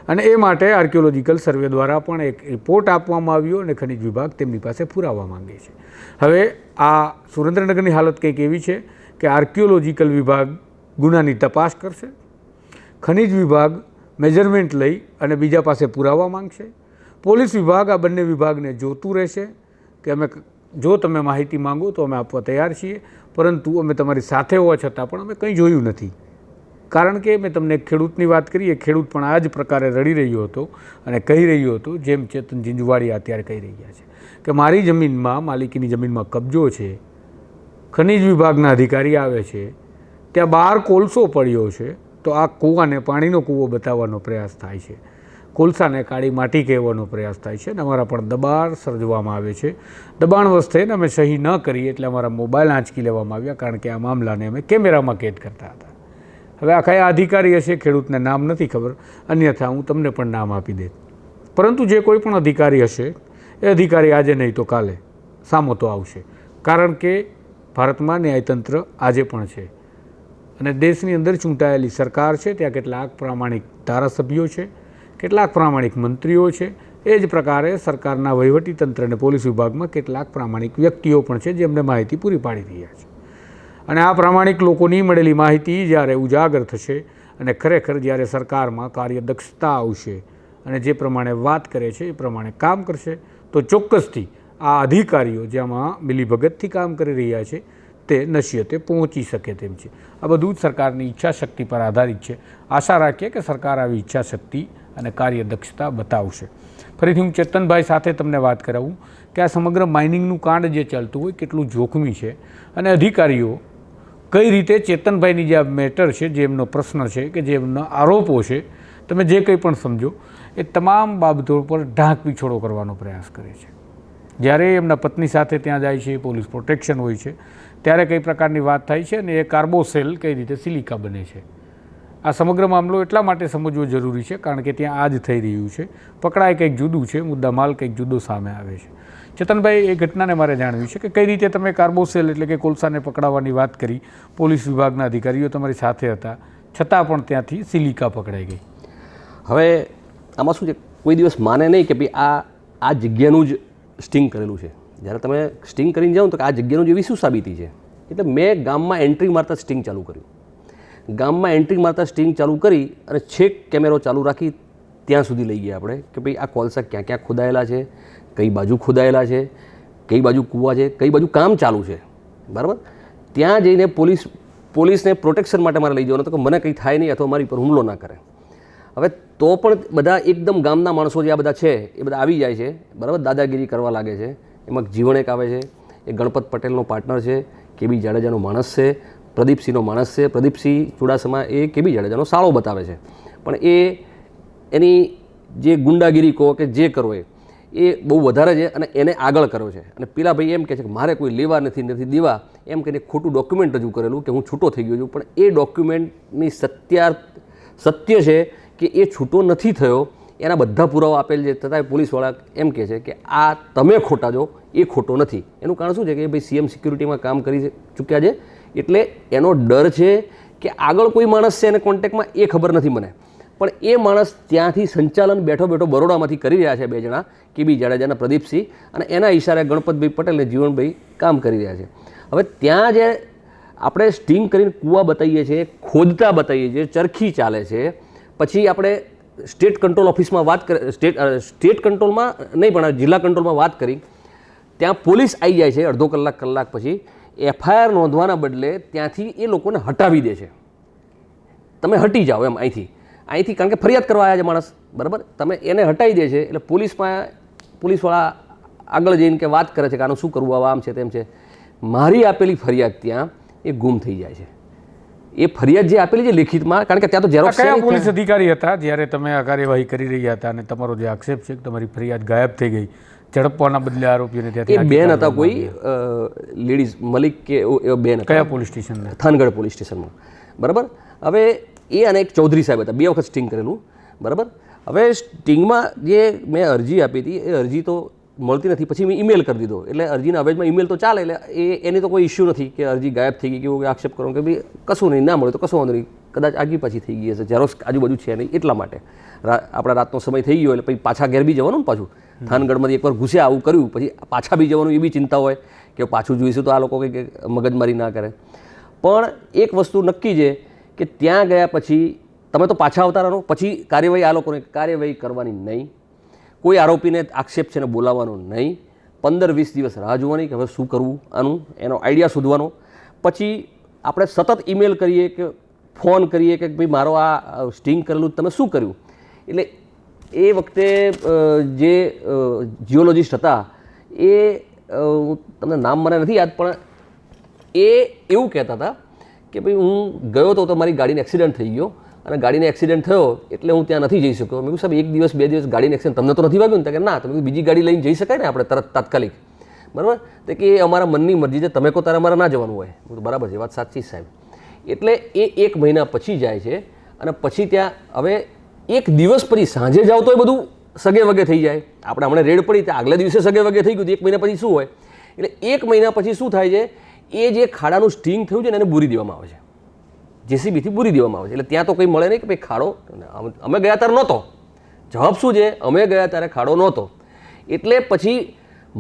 અને એ માટે આર્કિયોલોજીકલ સર્વે દ્વારા પણ એક રિપોર્ટ આપવામાં આવ્યો અને ખનીજ વિભાગ તેમની પાસે પુરાવા માંગે છે. હવે આ સુરેન્દ્રનગરની હાલત કંઈક એવી છે કે આર્કિયોલોજીકલ વિભાગ ગુનાની તપાસ કરશે. ખનિજ વિભાગ મેજરમેન્ટ લઈ અને બીજા પાસે પુરાવા માંગશે. પોલીસ વિભાગ આ બંને વિભાગને જોતું રહેશે કે અમે જો તમે માહિતી માંગો તો અમે આપવા તૈયાર છીએ, પરંતુ અમે તમારી સાથે હોવા છતાં પણ અમે કંઈ જોયું નથી. કારણ કે મેં તમને એક ખેડૂતની વાત કરી, એ ખેડૂત પણ આ જ પ્રકારે રડી રહ્યો હતો અને કહી રહ્યો હતો જેમ ચેતન ઝીંઝુવાડિયા અત્યારે કહી રહ્યા છે કે મારી જમીનમાં, માલિકીની જમીનમાં કબજો છે, ખનિજ વિભાગના અધિકારી આવે છે, ત્યાં બહાર કોલસો પડ્યો છે, તો આ કૂવાને પાણીનો કૂવો બતાવવાનો પ્રયાસ થાય છે, કોલસાને કાળી માટી કહેવાનો પ્રયાસ થાય છે અને અમારા પણ દબાણ સર્જવામાં આવે છે. દબાણ વસ્તે અમે સહી ન કરી એટલે અમારા મોબાઈલ આંચકી લેવામાં આવ્યા, કારણ કે આ મામલાને અમે કેમેરામાં કેદ કરતા હતા. હવે આ કયા અધિકારી હશે, ખેડૂતને નામ નથી ખબર, અન્યથા હું તમને પણ નામ આપી દે. પરંતુ જે કોઈ પણ અધિકારી હશે એ અધિકારી આજે નહીં તો કાલે સામો તો આવશે, કારણ કે ભારતમાં ન્યાયતંત્ર આજે પણ છે અને દેશની અંદર ચૂંટાયેલી સરકાર છે, ત્યાં કેટલાક પ્રામાણિક ધારાસભ્યો છે, કેટલાક પ્રામાણિક મંત્રીઓ છે. એ જ પ્રકારે સરકારના વહીવટીતંત્ર અને પોલીસ વિભાગમાં કેટલાક પ્રામાણિક વ્યક્તિઓ પણ છે જે અમને માહિતી પૂરી પાડી રહ્યા છે. અને આ પ્રામાણિક લોકોની મળેલી માહિતી જ્યારે ઉજાગર થશે અને ખરેખર જ્યારે સરકારમાં કાર્યદક્ષતા આવશે અને જે પ્રમાણે વાત કરે છે એ પ્રમાણે કામ કરશે, તો ચોક્કસથી આ અધિકારીઓ જેમાં મિલીભગતથી કામ કરી રહ્યા છે તે નસીહતે પહોંચી શકે તેમ છે. આ બધું જ સરકારની ઈચ્છાશક્તિ પર આધારિત છે. આશા રાખીએ કે સરકાર આવી ઈચ્છાશક્તિ અને કાર્યદક્ષતા બતાવશે. ફરીથી હું ચેતનભાઈ સાથે તમને વાત કરાવું કે આ સમગ્ર માઇનિંગનું કાંડ જે ચાલતું હોય કેટલું જોખમી છે અને અધિકારીઓ કઈ રીતે ચેતનભાઈની જે આ મેટર છે, જે એમનો પ્રશ્ન છે કે જે એમના આરોપો છે, તમે જે કંઈ પણ સમજો એ તમામ બાબતો પર ઢાંક પીછોડો કરવાનો પ્રયાસ કરે છે. જ્યારે એમના પત્ની સાથે ત્યાં જાય છે, પોલીસ પ્રોટેક્શન હોય છે, ત્યારે કઈ પ્રકારની વાત થાય છે અને એ કાર્બોસેલ કઈ રીતે સિલિકા બને છે. આ સમગ્ર મામલો એટલા માટે સમજવો જરૂરી છે કારણ કે ત્યાં આ જ થઈ રહ્યું છે. પકડાય કંઈક જુદું છે, મુદ્દામાલ કંઈક જુદો સામે આવે છે. ચેતનભાઈ, એ ઘટનાને મારે જાણવી છે કે કઈ રીતે તમે કાર્બોસેલ એટલે કે કોલસાને પકડાવવાની વાત કરી, પોલીસ વિભાગના અધિકારીઓ તમારી સાથે હતા, છતાં પણ ત્યાંથી સિલિકા પકડાઈ ગઈ. હવે આમાં શું છે, કોઈ દિવસ માને નહીં કે ભાઈ આ જગ્યાનું જ સ્ટિંગ કરેલું છે. જ્યારે તમે સ્ટિંગ કરીને જાઓ તો કે આ જગ્યાનું જેવી શું સાબિતી છે. એટલે મેં ગામમાં એન્ટ્રી મારતા સ્ટિંગ ચાલુ કર્યું. ગામમાં એન્ટ્રી મારતા સ્ટિંગ ચાલુ કરી અને છેક કેમેરો ચાલુ રાખી ત્યાં સુધી લઈ ગયા આપણે કે ભાઈ આ કોલસા ક્યાં ક્યાં ખોદાયેલા છે, કઈ બાજુ ખોદાયેલા છે, કઈ બાજુ કૂવા છે, કઈ બાજુ કામ ચાલુ છે. બરાબર, ત્યાં જઈને પોલીસને પ્રોટેક્શન માટે મારે લઈ જવાનું તો કે મને કંઈ થાય નહીં અથવા મારી પર હુમલો ના કરે. હવે તો પણ બધા એકદમ ગામના માણસો જે આ બધા છે એ બધા આવી જાય છે, બરાબર, દાદાગીરી કરવા લાગે છે. એમાં જીવણ એક આવે છે, એ ગણપત પટેલનો પાર્ટનર છે, કેબી જાડેજાનો માણસ છે, પ્રદીપસિંહનો માણસ છે. પ્રદીપસિંહ ચુડાસમા એ કેબી જાડેજાનો સાળો બતાવે છે, પણ એની જે ગુંડાગીરી કહો કે જે કરો એ બહુ વધારે છે અને એને આગળ કર્યો છે. અને પેલા ભાઈ એમ કહે છે કે મારે કોઈ લેવા નથી દેવા, એમ કહીને ખોટું ડોક્યુમેન્ટ રજૂ કરેલું કે હું છૂટો થઈ ગયો છું. પણ એ ડોક્યુમેન્ટની સત્ય છે કે એ છૂટો નથી થયો, એના બધા પુરાવા આપેલ છે, છતાંય પોલીસવાળા એમ કહે છે કે આ તમે ખોટા છો, એ ખોટો નથી. એનું કારણ શું છે કે ભાઈ સીએમ સિક્યુરિટીમાં કામ કરી ચૂક્યા છે, એટલે એનો ડર છે કે આગળ કોઈ માણસ છે એને કોન્ટેક્ટમાં એ ખબર નથી મને, પણ એ માણસ ત્યાંથી સંચાલન બેઠો બરોડામાંથી કરી રહ્યા છે બે જણા, કેબી જાડેજાના પ્રદીપસિંહ, અને એના ઈશારે ગણપતભાઈ પટેલ અને જીવણભાઈ કામ કરી રહ્યા છે. હવે ત્યાં જે આપણે સ્ટિંગ કરીને કૂવા બતાવીએ છીએ, ખોદતા બતાવીએ છીએ, ચરખી ચાલે છે, પછી આપણે સ્ટેટ કંટ્રોલ ઓફિસમાં વાત કરી, સ્ટેટ કંટ્રોલમાં નહીં પણ જિલ્લા કંટ્રોલમાં વાત કરી, ત્યાં પોલીસ આવી જાય છે અડધો કલાક પછી. એફઆઈઆર નોંધવાના બદલે ત્યાંથી એ લોકોને હટાવી દે છે. તમે હટી જાઓ એમ અહીંથી, કારણ કે ફરિયાદ કરવા આવ્યા છે માણસ, બરાબર, તમે એને હટાવી દે છે. એટલે પોલીસવાળા આગળ જઈને કે વાત કરે છે કે આનું શું કરવું, આમ છે તેમ છે. મારી આપેલી ફરિયાદ ત્યાં એ ગુમ થઈ જાય છે. એ ફરિયાદ જે આપેલી છે લેખિતમાં, કારણ કે ત્યાં તો ઝેરોક્ષ કયા પોલીસ અધિકારી હતા જ્યારે તમે આ કાર્યવાહી કરી રહ્યા હતા અને તમારો જે આક્ષેપ છે કે તમારી ફરિયાદ ગાયબ થઈ ગઈ, ઝડપવાના બદલે આરોપીઓને ત્યાંથી? એ બેન હતા, કોઈ લેડીઝ મલિક કે એવા બેન હતા. કયા પોલીસ સ્ટેશન? થાનગઢ પોલીસ સ્ટેશનમાં. બરાબર. હવે એ અને એક ચૌધરી સાહેબ હતા, 2 વખત સ્ટિંગ કરેલું. બરાબર. હવે સ્ટિંગમાં જે મેં અરજી આપી હતી એ અરજી તો મળતી નથી. પછી મેં ઈમેલ કરી દીધો, એટલે અરજીના અવેજમાં ઈમેલ તો ચાલે, એટલે એની તો કોઈ ઇસ્યુ નથી કે અરજી ગાયબ થઈ ગઈ કે એવું આક્ષેપ કરો કે ભાઈ કશું નહીં, ના મળે તો કશું વાંધો નહીં, કદાચ આગી પાછી થઈ ગઈ હશે, ઝેરોક્ષ આજુબાજુ છે નહીં એટલા માટે. આપણા રાતનો સમય થઈ ગયો એટલે પછી પાછા ઘેર બી જવાનું ને, પાછું થાનગઢમાંથી એકવાર ઘૂસ્યા આવું કર્યું, પછી પાછા બી જવાનું, એ બી ચિંતા હોય કે પાછું જોઈશું તો આ લોકો કંઈક મગજમારી ના કરે. પણ એક વસ્તુ નક્કી છે કે ત્યાં ગયા પછી તમે તો પાછા આવતા રહો, પછી કાર્યવાહી આ લોકોને કાર્યવાહી કરવાની નહીં, કોઈ આરોપીને આક્ષેપ છે ને બોલાવવાનો નહીં, 15-20 દિવસ રાહ જોવાની કે હવે શું કરવું આનું, એનો આઈડિયા શોધવાનો. પછી આપણે સતત ઈમેલ કરીએ કે ફોન કરીએ કે ભાઈ મારો આ સ્ટિંગ કરેલું તમે શું કર્યું. એટલે એ વખતે જે જીઓલોજિસ્ટ હતા એ તમને નામ મને નથી યાદ, પણ એ એવું કહેતા હતા કે ભાઈ હું ગયો તો મારી ગાડીને એક્સિડન્ટ થઈ ગયો અને ગાડીને એક્સિડન્ટ થયો એટલે હું ત્યાં નથી જઈ શક્યો. મેં કહ્યું સાહેબ 1 દિવસ 2 દિવસ ગાડીને એક્સિડન્ટ તમને તો નથી વાગ્યું ને? કે ના. તમે બીજી ગાડી લઈને જઈ શકાય ને આપણે તરત તાત્કાલિક, બરાબર? તો કે અમારા મનની મરજી છે, તમે કહો તારે અમારે ના જવાનું હોય. બરાબર છે, વાત સાચી સાહેબ. એટલે એ 1 મહિના પછી જાય છે અને પછી ત્યાં હવે 1 દિવસ પછી સાંજે જાઓ તો એ બધું સગે વગે થઈ જાય. આપણે હમણાં રેડ પડી ત્યાં આગલા દિવસે સગે વગે થઈ ગયું, 1 મહિના પછી શું હોય? એટલે 1 મહિના પછી શું થાય છે, એ જે ખાડાનું સ્ટિંગ થયું છે ને એને બૂરી દેવામાં આવે છે, જેસીબીથી બૂરી દેવામાં આવે છે. એટલે ત્યાં તો કંઈ મળે નહીં કે ભાઈ ખાડો, અમે ગયા ત્યારે નહોતો. જવાબ શું છે? અમે ગયા ત્યારે ખાડો નહોતો. એટલે પછી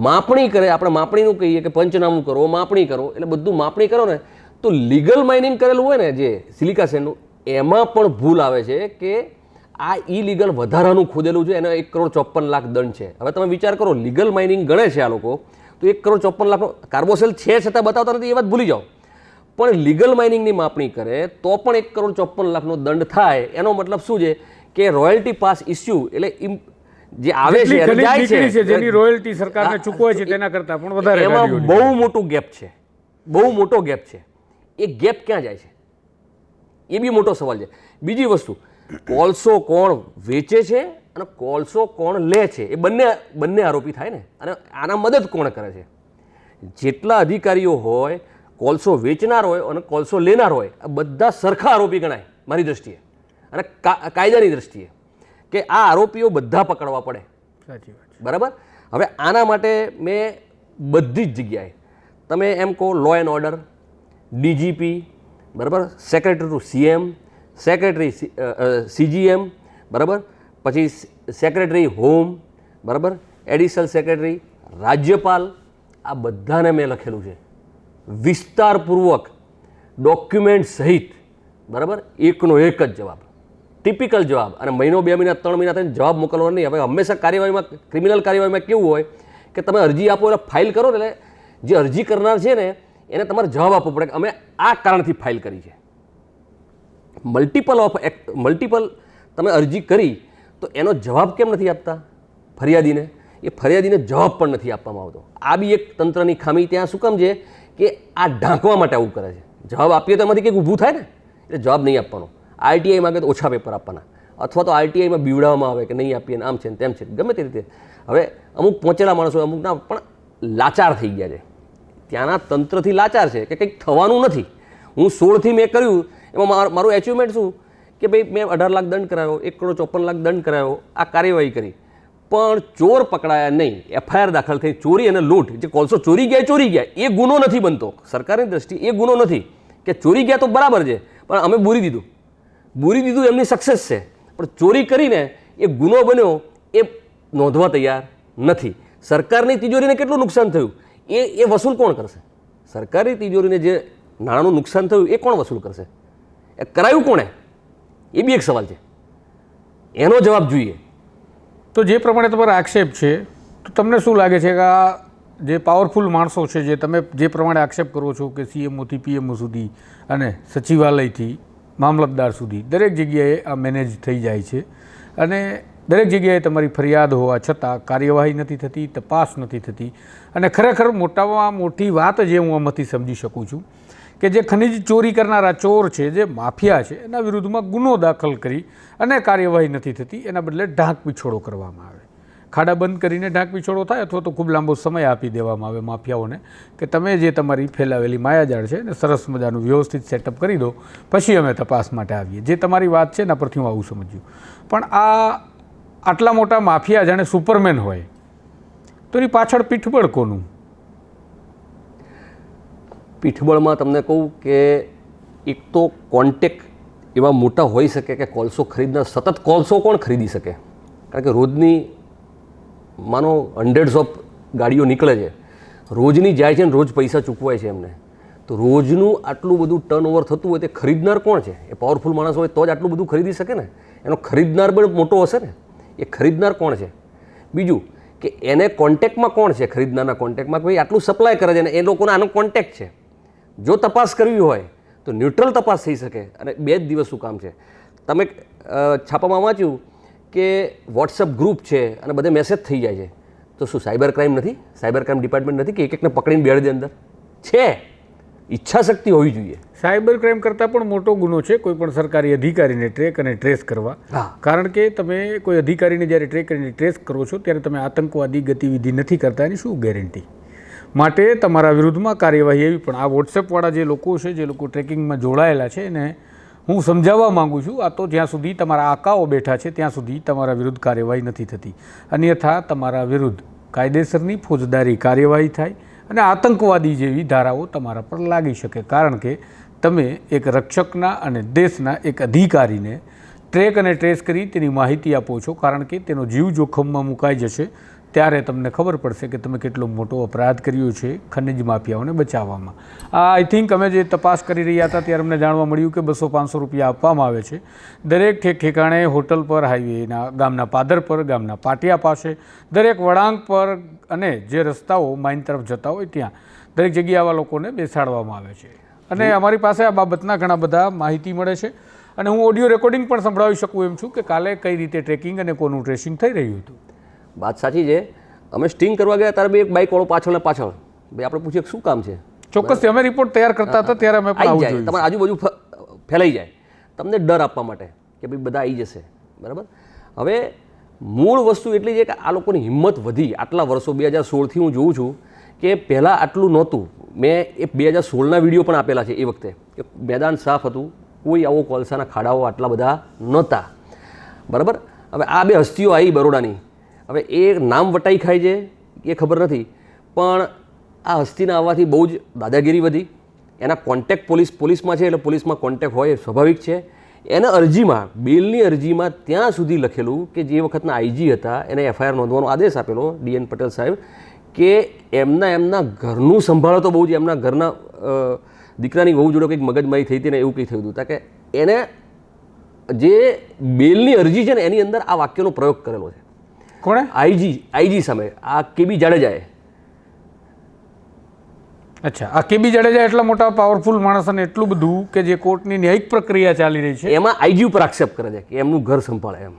માપણી કરે, આપણે માપણીનું કહીએ કે પંચનામું કરો, માપણી કરો. એટલે બધું માપણી કરો ને તો લીગલ માઇનિંગ કરેલું હોય ને જે સિલિકા સેન્ડનું, એમાં પણ ભૂલ આવે છે કે આ ઇલીગલ વધારાનું ખોદેલું છે, એનો 1,54,00,000 દંડ છે. હવે તમે વિચાર કરો, લીગલ માઇનિંગ ગણે છે આ લોકો તો 1,54,00,000 કાર્બોસેલ છે છતાં બતાવતા નથી, એ વાત ભૂલી જાઓ. પણ લીગલ માઇનિંગની માપણી કરે તો પણ 1,54,00,000નો દંડ થાય. એનો મતલબ શું છે કે રોયલ્ટી પાસ ઇસ્યુ એટલે જે આવે છે જાય છે જેની રોયલ્ટી સરકારને ચૂકવાય છે તેના કરતાં પણ વધારે, એમાં બહુ મોટું ગેપ છે, બહુ મોટો ગેપ છે. એ ગેપ ક્યાં જાય છે એ બી મોટો સવાલ છે. બીજી વસ્તુ, કોલસો કોણ વેચે છે અને કોલસો કોણ લે છે એ બંને આરોપી થાય ને, અને આના મદદ કોણ કરે છે? જેટલા અધિકારીઓ હોય, કોલસો વેચનાર હોય અને કોલસો લેનાર હોય, આ બધા સરખા આરોપી ગણાય મારી દ્રષ્ટિએ અને કાયદાની દ્રષ્ટિએ, કે આ આરોપીઓ બધા પકડવા પડે. સાચી વાત, બરાબર. હવે આના માટે મેં બધી જ જગ્યાએ તમે એમ કહો લો એન્ડ ઓર્ડર, ડીજીપી, બરાબર, સેક્રેટરી ટુ સીએમ, સેક્રેટરી સીજીએમ, બરાબર, પછી સેક્રેટરી હોમ, બરાબર, એડિશનલ સેક્રેટરી, રાજ્યપાલ, આ બધાને મેં લખેલું છે વિસ્તારપૂર્વક ડોક્યુમેન્ટ સહિત, બરાબર, એકનો એક જ જવાબ, ટિપિકલ જવાબ. અને મહિનો 2 મહિના 3 મહિના થઈને જવાબ મોકલવાનો નહીં. હવે હંમેશા કાર્યવાહીમાં, ક્રિમિનલ કાર્યવાહીમાં કેવું હોય કે તમે અરજી આપો એટલે ફાઇલ કરો ને, એટલે જે અરજી કરનાર છે ને એને તમારે જવાબ આપવો પડે કે અમે આ કારણથી ફાઇલ કરી છે. મલ્ટિપલ તમે અરજી કરી તો એનો જવાબ કેમ નથી આપતા ફરિયાદીને? એ ફરિયાદીને જવાબ પણ નથી આપવામાં આવતો. આ બી એક તંત્રની ખામી ત્યાં શું કામ છે કે આ ઢાંકવા માટે આવું કરે છે. જવાબ આપીએ તો એમાંથી કંઈક ઊભું થાય ને, એટલે જવાબ નહીં આપવાનો. આરટીઆઈ માગે તો ઓછા પેપર આપવાના, અથવા તો આરટીઆઈમાં બીવડાવવામાં આવે કે નહીં આપીએ, આમ છે ને તેમ છે, ગમે તે રીતે. હવે અમુક પહોંચેલા માણસો, અમુક ના પણ લાચાર થઈ ગયા છે, ત્યાંના તંત્રથી લાચાર છે કે કંઈક થવાનું નથી. હું 16થી મેં કર્યું, એમાં મારું એચિવમેન્ટ શું કે ભાઈ મેં 18 લાખ દંડ કરાયો, 1,54,00,000 દંડ કરાયો, આ કાર્યવાહી કરી, પણ ચોર પકડાયા નહીં. એફઆઈઆર દાખલ થઈ. ચોરી અને લૂંટ, જે કોલસો ચોરી ગયા એ ગુનો નથી બનતો સરકારની દ્રષ્ટિએ. એ ગુનો નથી કે ચોરી ગયા તો બરાબર છે, પણ અમે બૂરી દીધું એમની સક્સેસ છે, પણ ચોરી કરીને એ ગુનો બન્યો એ નોંધવા તૈયાર નથી. સરકારની તિજોરીને કેટલું નુકસાન થયું એ વસૂલ કોણ કરશે? સરકારી તિજોરીને જે નાણાંનું નુકસાન થયું એ કોણ વસૂલ કરશે? એ કરાયું કોણે? એ બી એક સવાલ છે, એનો જવાબ જોઈએ. તો જે પ્રમાણે તમારો આક્ષેપ છે, તો તમને શું લાગે છે કે આ જે પાવરફુલ માણસો છે, જે તમે જે પ્રમાણે આક્ષેપ કરો છો કે સીએમઓથી પીએમઓ સુધી અને સચિવાલયથી મામલતદાર સુધી દરેક જગ્યાએ આ મેનેજ થઈ જાય છે, અને દરેક જગ્યાએ તમારી ફરિયાદ હોવા છતાં કાર્યવાહી નથી થતી, તપાસ નથી થતી, અને ખરેખર મોટામાં મોટી વાત જે હું આમાંથી સમજી શકું છું કે જે ખનિજ ચોરી કરનારા ચોર છે, જે માફિયા છે, એના વિરુદ્ધમાં ગુનો દાખલ કરી અને કાર્યવાહી નથી થતી, એના બદલે ઢાંક પીછોડો કરવામાં આવે. ખાડા બંધ કરીને ઢાંક પીછોડો થાય, અથવા તો ખૂબ લાંબો સમય આપી દેવામાં આવે માફિયાઓને કે તમે જે તમારી ફેલાવેલી માયાજાળ છે એને સરસ મજાનું વ્યવસ્થિત સેટઅપ કરી દો, પછી અમે તપાસ માટે આવીએ. જે તમારી વાત છે એના પરથી હું આવું સમજ્યું. પણ આ આટલા મોટા માફિયા જાણે સુપરમેન હોય, તો એની પાછળ પીઠબળ કોનું? પીઠબળમાં તમને કહું કે એક તો કોન્ટેક્ટ એવા મોટા હોઈ શકે કે કોલસો ખરીદનાર, સતત કોલસો કોણ ખરીદી શકે? કારણ કે રોજની માનો હંડ્રેડ્સ ઓફ ગાડીઓ નીકળે છે, રોજની જાય છે ને રોજ પૈસા ચૂકવાય છે એમને. તો રોજનું આટલું બધું ટર્નઓવર થતું હોય તે ખરીદનાર કોણ છે? એ પાવરફુલ માણસ હોય તો જ આટલું બધું ખરીદી શકે ને. એનો ખરીદનાર પણ મોટો હશે ને. એ ખરીદનાર કોણ છે? બીજું કે એને કોન્ટેક્ટમાં કોણ છે? ખરીદનારના કોન્ટેક્ટમાં ભાઈ આટલું સપ્લાય કરે છે ને એ લોકોને આનો કોન્ટેક્ટ છે. જો તપાસ કરવી હોય તો ન્યુટ્રલ તપાસ થઈ શકે. અને 2 જ દિવસ શું કામ છે? તમે છાપામાં વાંચ્યું કે વોટ્સઅપ ગ્રુપ છે અને બધે મેસેજ થઈ જાય છે, તો શું સાયબર ક્રાઇમ નથી? સાયબર ક્રાઇમ ડિપાર્ટમેન્ટ નથી કે એકને પકડીને બેડ દે અંદર? છે. ઈચ્છા શક્તિ હોવી જોઈએ. સાયબર ક્રાઇમ કરતાં પણ મોટો ગુનો છે કોઈ પણ સરકારી અધિકારીને ટ્રેક અને ટ્રેસ કરવા. કારણ કે તમે કોઈ અધિકારીને જ્યારે ટ્રેક અને ટ્રેસ કરો છો ત્યારે તમે આતંકવાદી ગતિવિધિ નથી કરતા, એની શું ગેરંટી? માટે તમારા વિરુદ્ધમાં કાર્યવાહી એવી પણ આ વોટ્સએપવાળા જે લોકો છે, જે લોકો ટ્રેકિંગમાં જોડાયેલા છે, એને હું સમજાવવા માગું છું. આ તો જ્યાં સુધી તમારા આકાઓ બેઠા છે ત્યાં સુધી તમારા વિરુદ્ધ કાર્યવાહી નથી થતી. અન્યથા તમારા વિરુદ્ધ કાયદેસરની ફોજદારી કાર્યવાહી થાય અને આતંકવાદી જેવી ધારાઓ તમારા પર લાગી શકે. કારણ કે તમે એક રક્ષકના અને દેશના એક અધિકારીને ટ્રેક અને ટ્રેસ કરી તેની માહિતી આપો છો. કારણ કે તેનો જીવ જોખમમાં મુકાઈ જશે ત્યારે તમને ખબર પડશે કે તમે કેટલો મોટો અપરાધ કર્યો છે ખનિજ માફિયાઓને બચાવવામાં. આઈ થિંક અમે જે તપાસ કરી રહ્યા હતા ત્યારે અમને જાણવા મળ્યું કે 200-500 રૂપિયા આપવામાં આવે છે દરેક ઠેકાણે, હોટલ પર, હાઈવેના, ગામના પાદર પર, ગામના પાટિયા પાસે, દરેક વળાંક પર અને જે રસ્તાઓ માઇન તરફ જતા હોય ત્યાં દરેક જગ્યાએ આવા લોકોને બેસાડવામાં આવે છે. અને અમારી પાસે આ બાબતના ઘણા બધા માહિતી મળે છે અને હું ઓડિયો રેકોર્ડિંગ પણ સંભળાવી શકું એમ છું કે કાલે કઈ રીતે ટ્રેકિંગ અને કોનું ટ્રેસિંગ થઈ રહ્યું હતું. વાત સાચી છે. અમે સ્ટિંગ કરવા ગયા ત્યારે એક બાઇકવાળો પાછળ ભાઈ આપણે પૂછીએ શું કામ છે? ચોક્કસ અમે રિપોર્ટ તૈયાર કરતા હતા ત્યારે અમે પણ આવું જોયું. તમારી આજુબાજુ ફેલાઈ જાય તમને ડર આપવા માટે કે ભાઈ બધા આવી જશે. બરાબર. હવે મૂળ વસ્તુ એટલી છે કે આ લોકોની હિંમત વધી આટલા વર્ષો. 2016થી હું જોઉં છું કે પહેલાં આટલું નહોતું. મેં એ 2016ના વિડીયો પણ આપેલા છે. એ વખતે કે મેદાન સાફ હતું, કોઈ આવો કોલસાના ખાડાઓ આટલા બધા નહોતા. બરાબર. હવે આ 2 હસ્તીઓ આવી બરોડાની, હવે એ નામ વટાઈ ખાય છે એ ખબર નથી, પણ આ હસ્તીના આવવાથી બહુ જ દાદાગીરી વધી. એના કોન્ટેક્ટ પોલીસમાં છે એટલે પોલીસમાં કોન્ટેક્ટ હોય એ સ્વાભાવિક છે. એના અરજીમાં, બેલની અરજીમાં ત્યાં સુધી લખેલું કે જે વખતના આઈજી હતા એને એફઆઈઆર નોંધવાનો આદેશ આપેલો DN પટેલ સાહેબ કે એમના ઘરનું સંભાળો તો બહુ જ એમના ઘરના દીકરાની વહુ જોડે કંઈક મગજમારી થઈ હતી ને એવું કંઈ થયું હતું કે એને જે બેલની અરજી છે ને એની અંદર આ વાક્યનો પ્રયોગ કરેલો છે. કોણે? આઈજી સામે આ KB જાડેજાએ. અચ્છા, આ KB જાડેજા એટલા મોટા પાવરફુલ માણસ અને એટલું બધું કે જે કોર્ટની ન્યાયિક પ્રક્રિયા ચાલી રહી છે એમાં આઈજી ઉપર આક્ષેપ કરે છે કે એમનું ઘર સંભાળે એમ.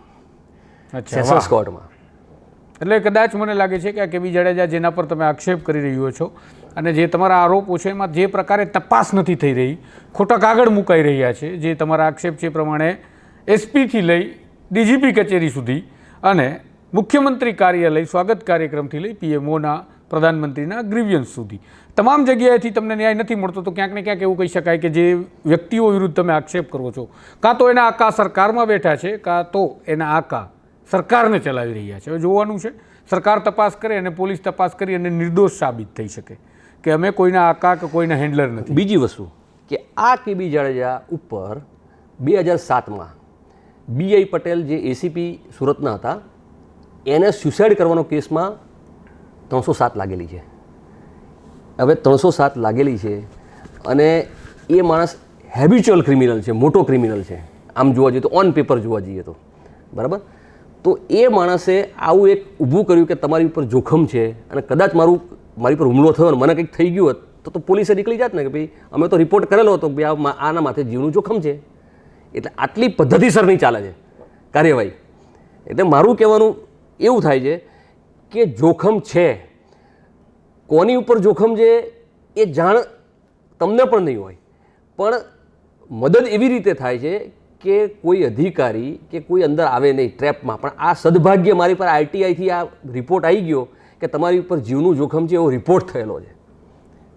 સેશન્સ કોર્ટમાં. એટલે કદાચ મને લાગે છે કે આ KB જાડેજા જેના પર તમે આક્ષેપ કરી રહ્યો છો અને જે તમારા આરોપો છે એમાં જે પ્રકારે તપાસ નથી થઈ રહી, ખોટા કાગળ મુકાઈ રહ્યા છે, જે તમારા આક્ષેપ છે એ પ્રમાણે SPથી લઈ DGP કચેરી સુધી અને મુખ્યમંત્રી કાર્યાલય સ્વાગત કાર્યક્રમથી લઈ PMOના, પ્રધાનમંત્રીના ગ્રીવિયન્સ સુધી તમામ જગ્યાએથી તમને ન્યાય નથી મળતો. તો ક્યાંક ને ક્યાંક એવું કહી શકાય કે જે વ્યક્તિઓ વિરુદ્ધ તમે આક્ષેપ કરો છો કાં તો એના આકા સરકારમાં બેઠા છે કાં તો એના આકા સરકારને ચલાવી રહ્યા છે. હવે જોવાનું છે, સરકાર તપાસ કરે અને પોલીસ તપાસ કરી અને નિર્દોષ સાબિત થઈ શકે કે અમે કોઈના આકા કે કોઈના હેન્ડલર નથી. બીજી વસ્તુ કે આ KB જાડેજા ઉપર 2007માં BI પટેલ જે ACP સુરતના હતા એને સ્યુસાઇડ કરવાનો કેસમાં 307 લાગેલી છે. હવે 307 લાગેલી છે અને એ માણસ હેબિચ્યુઅલ ક્રિમિનલ છે, મોટો ક્રિમિનલ છે આમ જોવા જઈએ તો, ઓન પેપર જોવા જઈએ તો. બરાબર. તો એ માણસે આવું એક ઊભું કર્યું કે તમારી ઉપર જોખમ છે અને કદાચ મારી પર હુમલો થયો અને મને કંઈક થઈ ગયું હોત તો પોલીસે નીકળી જાત ને કે ભાઈ અમે તો રિપોર્ટ કરેલો હતો કે આના માથે જીવનું જોખમ છે. એટલે આટલી પદ્ધતિસર નહીં ચાલે છે કાર્યવાહી. એટલે મારું કહેવાનું એવું થાય છે કે જોખમ છે, કોની ઉપર જોખમ છે એ જાણ તમને પણ નહીં હોય, પણ મદદ એવી રીતે થાય છે કે કોઈ અધિકારી કે કોઈ અંદર આવે નહીં ટ્રેપમાં. પણ આ સદભાગ્ય મારી પર RTIથી આ રિપોર્ટ આવી ગયો કે તમારી ઉપર જીવનું જોખમ છે એવો રિપોર્ટ થયેલો છે.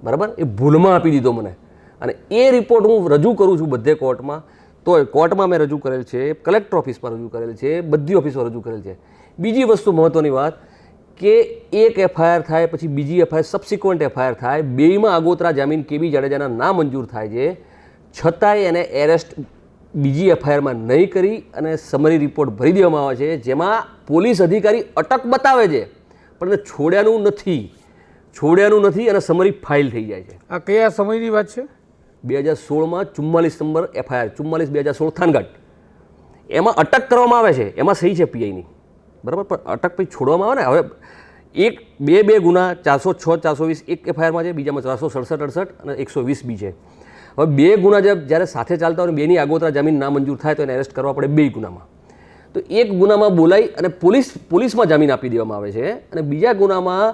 બરાબર. એ ભૂલમાં આપી દીધો મને અને એ રિપોર્ટ હું રજૂ કરું છું બધે કોર્ટમાં. તો કોર્ટમાં મેં રજૂ કરેલ છે, કલેક્ટર ઓફિસમાં રજૂ કરેલ છે, બધી ઓફિસમાં રજૂ કરેલ છે. બીજી વસ્તુ મહત્ત્વની વાત કે એક FIR થાય પછી બીજી FIR, સબસિક્વન્ટ FIR થાય, બેયમાં આગોતરા જામીન KB જાડેજાના ના મંજૂર થાય છે, છતાંય એને એરેસ્ટ બીજી FIRમાં નહીં કરી અને સમરી રિપોર્ટ ભરી દેવામાં આવે છે જેમાં પોલીસ અધિકારી અટક બતાવે છે પણ એને છોડ્યાનું નથી. છોડ્યાનું નથી અને સમરી ફાઇલ થઈ જાય છે. આ કયા સમયની વાત છે? 2016માં 44 નંબર FIR 44/2016 થાનગઢ એમાં અટક કરવામાં આવે છે, એમાં સહી છે પીઆઈની, બરાબર. પણ અટક પછી છોડવામાં આવે ને, હવે બે ગુના 406 420 એક FIRમાં છે, બીજામાં 467 68 અને 120 બી છે. હવે 2 ગુના જ્યારે સાથે ચાલતા હોય, બેની આગોતરા જામીન નામંજૂર થાય તો એને એરેસ્ટ કરવા પડે 2 ગુનામાં. તો એક ગુનામાં બોલાઈ અને પોલીસમાં જામીન આપી દેવામાં આવે છે, અને બીજા ગુનામાં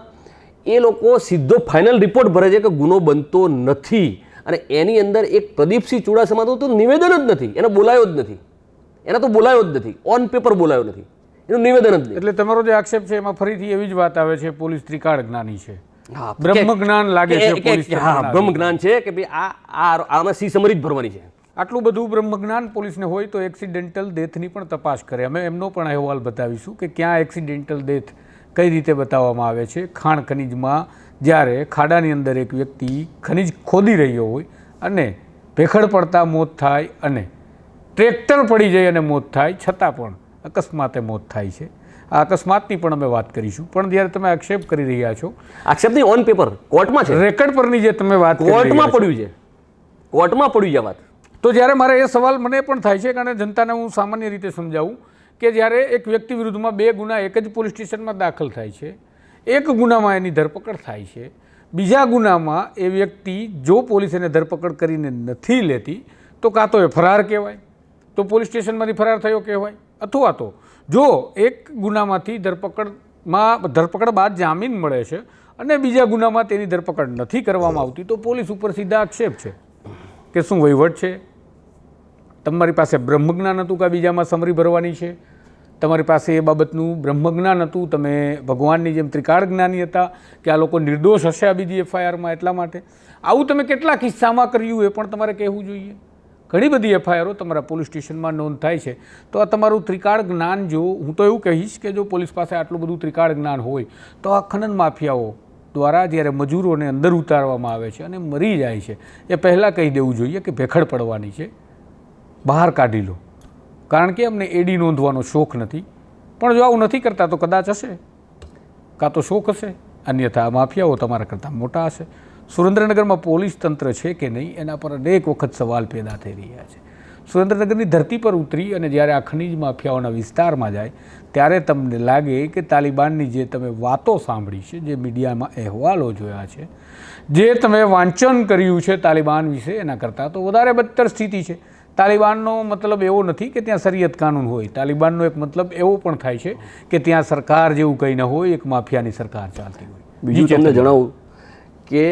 એ લોકો સીધો ફાઇનલ રિપોર્ટ ભરે છે કે ગુનો બનતો નથી, અને એની અંદર એક પ્રદીપસિંહ ચુડાસમાનું તો નિવેદન જ નથી, એને બોલાયો જ નથી, એના તો બોલાયો જ નથી, ઓન પેપર બોલાયો નથી, એનું નિવેદન જ નહીં. એટલે તમારો જે આક્ષેપ છે એમાં ફરીથી એવી જ વાત આવે છે, પોલીસ ત્રિકાળ જ્ઞાની છે, બ્રહ્મ જ્ઞાન લાગે છે પોલીસ. હા, બ્રહ્મ જ્ઞાન છે કે ભાઈ આમાં સી સમરી જ ભરવાની છે. આટલું બધું બ્રહ્મ જ્ઞાન પોલીસને હોય તો એક્સિડેન્ટલ ડેથની પણ તપાસ કરે. અમે એમનો પણ અહેવાલ બતાવીશું કે ક્યાં એક્સિડેન્ટલ ડેથ કઈ રીતે બતાવવામાં આવે છે. ખાણ ખનીજમાં જ્યારે ખાડાની અંદર એક વ્યક્તિ ખનીજ ખોદી રહ્યો હોય અને ભેખડ પડતા મોત થાય અને ટ્રેક્ટર પડી જાય અને મોત થાય, છતાં પણ અકસ્માતે મોત થાય છે. આ અકસ્માતની પણ અમે વાત કરીશું. પણ જ્યારે તમે આક્ષેપ કરી રહ્યા છો, આક્ષેપની ઓન પેપર કોર્ટમાં છે, રેકર્ડ પરની જે તમે વાત કોર્ટમાં પડ્યું છે, કોર્ટમાં પડ્યું છે વાત. તો જ્યારે મારે એ સવાલ મને પણ થાય છે, કારણ જનતાને હું સામાન્ય રીતે સમજાવું કે જ્યારે એક વ્યક્તિ વિરુદ્ધમાં 2 ગુના એક જ પોલીસ સ્ટેશનમાં દાખલ થાય છે, એક ગુનામાં એની ધરપકડ થાય છે, બીજા ગુનામાં એ વ્યક્તિ જો પોલીસ એને ધરપકડ કરીને નથી લેતી તો કાં તો એ ફરાર કહેવાય, તો પોલીસ સ્ટેશનમાંથી ફરાર થયો કહેવાય, અથવા તો જો એક ગુનામાંથી ધરપકડ બાદ જામીન મળે છે અને બીજા ગુનામાં તેની ધરપકડ નથી કરવામાં આવતી તો પોલીસ ઉપર સીધા આક્ષેપ છે કે શું વહીવટ છે, તમારી પાસે બ્રહ્મજ્ઞાન હતું કે બીજામાં સમરી ભરવાની છે, તમારી પાસે એ બાબતનું બ્રહ્મજ્ઞાન હતું, તમે ભગવાનની જેમ ત્રિકાળ જ્ઞાની હતા કે આ લોકો નિર્દોષ હશે આ બીજી FIRમાં, એટલા માટે આવું તમે કેટલા કિસ્સામાં કર્યું એ પણ તમારે કહેવું જોઈએ. ઘણી બધી FIRઓ તમારા પોલીસ સ્ટેશનમાં નોંધ થાય છે. તો આ તમારું ત્રિકાળ જ્ઞાન, જો હું તો એવું કહીશ કે જો પોલીસ પાસે આટલું બધું ત્રિકાળ જ્ઞાન હોય તો આ ખનન માફિયાઓ દ્વારા જ્યારે મજૂરોને અંદર ઉતારવામાં આવે છે અને મરી જાય છે એ પહેલાં કહી દેવું જોઈએ કે ભેખડ પડવાની છે, બહાર કાઢી લો, કારણ કે અમને એડી નોંધવાનો શોખ નથી. પણ જો આવું નથી કરતા તો કદાચ હશે, કાં તો શોખ હશે, અન્યથા માફિયાઓ તમારા કરતાં મોટા હશે. સુરેન્દ્રનગરમાં પોલીસ તંત્ર છે કે નહીં એના પર અનેક વખત સવાલ પેદા થઈ રહ્યા છે. સુરેન્દ્રનગરની ધરતી પર ઉતરી અને જ્યારે આ ખનીજ માફિયાઓના વિસ્તારમાં જાય ત્યારે તમને લાગે કે તાલિબાનની જે તમે વાતો સાંભળી છે, જે મીડિયામાં અહેવાલો જોયા છે, જે તમે વાંચન કર્યું છે તાલિબાન વિશે, એના કરતાં તો વધારે બદતર સ્થિતિ છે. તાલિબાનનો મતલબ એવો નથી કે ત્યાં શરિયત કાનૂન હોય, તાલિબાનનો એક મતલબ એવો પણ થાય છે કે ત્યાં સરકાર જેવું કંઈ ન હોય, એક માફિયાની સરકાર ચાલતી હોય. બીજું તમને જણાવું કે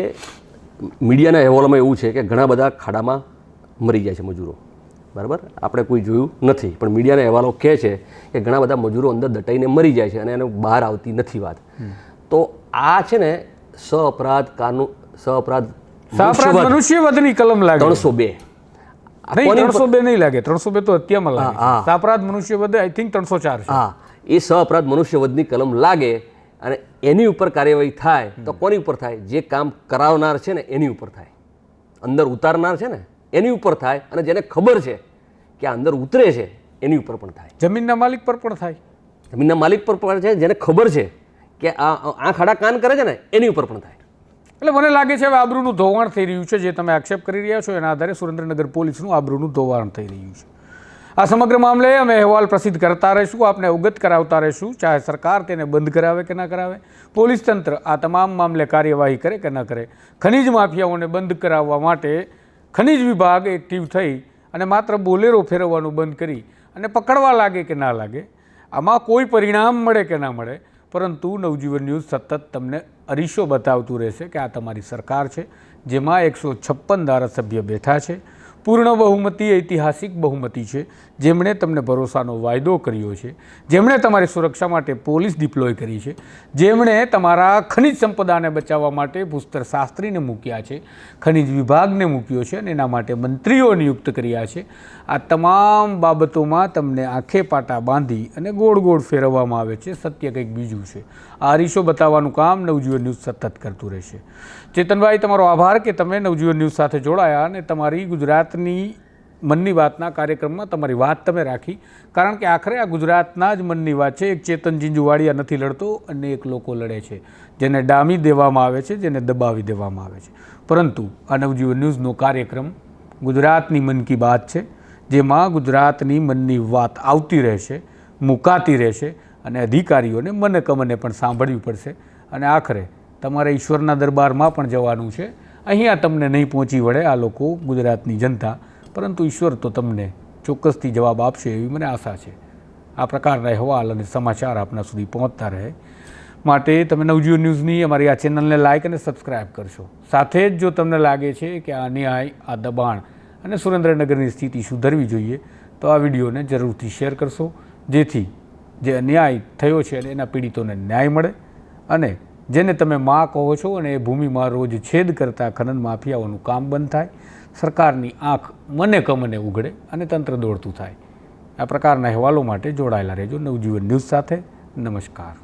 મીડિયાના અહેવાલોમાં એવું છે કે ઘણા બધા ખાડામાં મરી જાય છે મજૂરો, બરાબર. આપણે કોઈ જોયું નથી, પણ મીડિયાના અહેવાલો કહે છે કે ઘણા બધા મજૂરો અંદર દટાઈને મરી જાય છે અને એને બહાર આવતી નથી વાત. તો આ છે ને સઅપરાધ મનુષ્યવધની કલમ લાગે 302. 302 નહીં લાગે, 302 તો હત્યામાં લાગે. સાપરાધ મનુષ્યવધ આઈ થિંક 304 છે. હા, એ સઅપરાધ મનુષ્યવધની કલમ લાગે અને એની ઉપર કાર્યવાહી થાય તો કોની ઉપર થાય? જે કામ કરાવનાર છે ને એની ઉપર થાય, અંદર ઉતારનાર છે ને એની ઉપર થાય, અને જેને ખબર છે કે આ અંદર ઉતરે છે એની ઉપર પણ થાય. જમીનના માલિક પર પણ થાય, જમીનના માલિક પર પણ છે, જેને ખબર છે કે આ ખાડા કાન કરે છે ને એની ઉપર પણ થાય. એટલે મને લાગે છે હવે આબરૂનું ધોવાણ થઈ રહ્યું છે. જે તમે આક્ષેપ કરી રહ્યા છો એના આધારે સુરેન્દ્રનગર પોલીસનું આબરૂનું ધોવાણ થઈ રહ્યું છે. આ સમગ્ર મામલે અમે અહેવાલ પ્રસિદ્ધ કરતા રહીશું, આપને અવગત કરાવતા રહીશું, ચાહે સરકાર તેને બંધ કરાવે કે ના કરાવે, પોલીસ તંત્ર આ તમામ મામલે કાર્યવાહી કરે કે ન કરે. ખનીજ માફિયાઓને બંધ કરાવવા માટે ખનીજ વિભાગ એક્ટિવ થઈ અને માત્ર બોલેરો ફેરવવાનું બંધ કરી અને પકડવા લાગે કે ના લાગે, આમાં કોઈ પરિણામ મળે કે ના મળે, પરંતુ નવજીવન ન્યૂઝ સતત તમને અરીસો બતાવતું રહેશે કે આ તમારી સરકાર છે જેમાં 156 ધારાસભ્ય બેઠા છે, પૂર્ણ બહુમતી, ઐતિહાસિક બહુમતી છે, જેમણે તમને ભરોસાનો વાયદો કર્યો છે, જેમણે તમારી સુરક્ષા માટે પોલીસ ડિપ્લોય કરી છે, જેમણે તમારા ખનિજ સંપદાને બચાવવા માટે ભૂસ્તર શાસ્ત્રીને મૂક્યા છે, ખનિજ વિભાગને મૂક્યો છે અને એના માટે મંત્રીઓ નિયુક્ત કર્યા છે. આ તમામ બાબતોમાં તમને આંખે પાટા બાંધી અને ગોળ ગોળ ફેરવવામાં આવે છે. સત્ય કંઈક બીજું છે. આ અરીસો બતાવવાનું કામ નવજીવન ન્યૂઝ સતત કરતું રહેશે. ચેતનભાઈ, તમારો આભાર કે તમે નવજીવન ન્યૂઝ સાથે જોડાયા અને તમારી ગુજરાતની મનની વાતના કાર્યક્રમમાં તમારી વાત તમે રાખી, કારણ કે આખરે આ ગુજરાતના જ મનની વાત છે. એક ચેતન ઝીંઝુવાડિયા નથી લડતો અને એક લોકો લડે છે, જેને ડામી દેવામાં આવે છે, જેને દબાવી દેવામાં આવે છે. પરંતુ આ નવજીવન ન્યૂઝનો કાર્યક્રમ ગુજરાતની મન કી બાત છે, જેમાં ગુજરાતની મનની વાત આવતી રહેશે, મુકાતી રહેશે અને અધિકારીઓને મને કમને પણ સાંભળવી પડશે અને આખરે તમારે ઈશ્વરના દરબારમાં પણ જવાનું છે. અહીંયા તમને નહીં પહોંચી વળે આ લોકો ગુજરાતની જનતા, પરંતુ ઈશ્વર તો તમને ચોક્કસથી જવાબ આપશે એવી મને આશા છે. આ પ્રકારના અહેવાલ અને સમાચાર આપના સુધી પહોંચતા રહે માટે તમે નવજીવન ન્યૂઝની અમારી આ ચેનલને લાઇક અને સબસ્ક્રાઈબ કરશો. સાથે જ જો તમને લાગે છે કે આ અન્યાય, આ દબાણ અને સુરેન્દ્રનગરની સ્થિતિ સુધરવી જોઈએ તો આ વિડીયોને જરૂરથી શેર કરશો, જેથી જે અન્યાય થયો છે અને એના પીડિતોને ન્યાય મળે અને જેને તમે માં કહો છો અને એ ભૂમિમાં રોજ છેદ કરતા ખનન માફિયાઓનું કામ બંધ થાય, સરકારની આંખ મને કમને ઉઘડે અને તંત્ર દોડતું થાય. આ પ્રકારના અહેવાલો માટે જોડાયેલા રહેજો નવજીવન ન્યૂઝ સાથે. નમસ્કાર.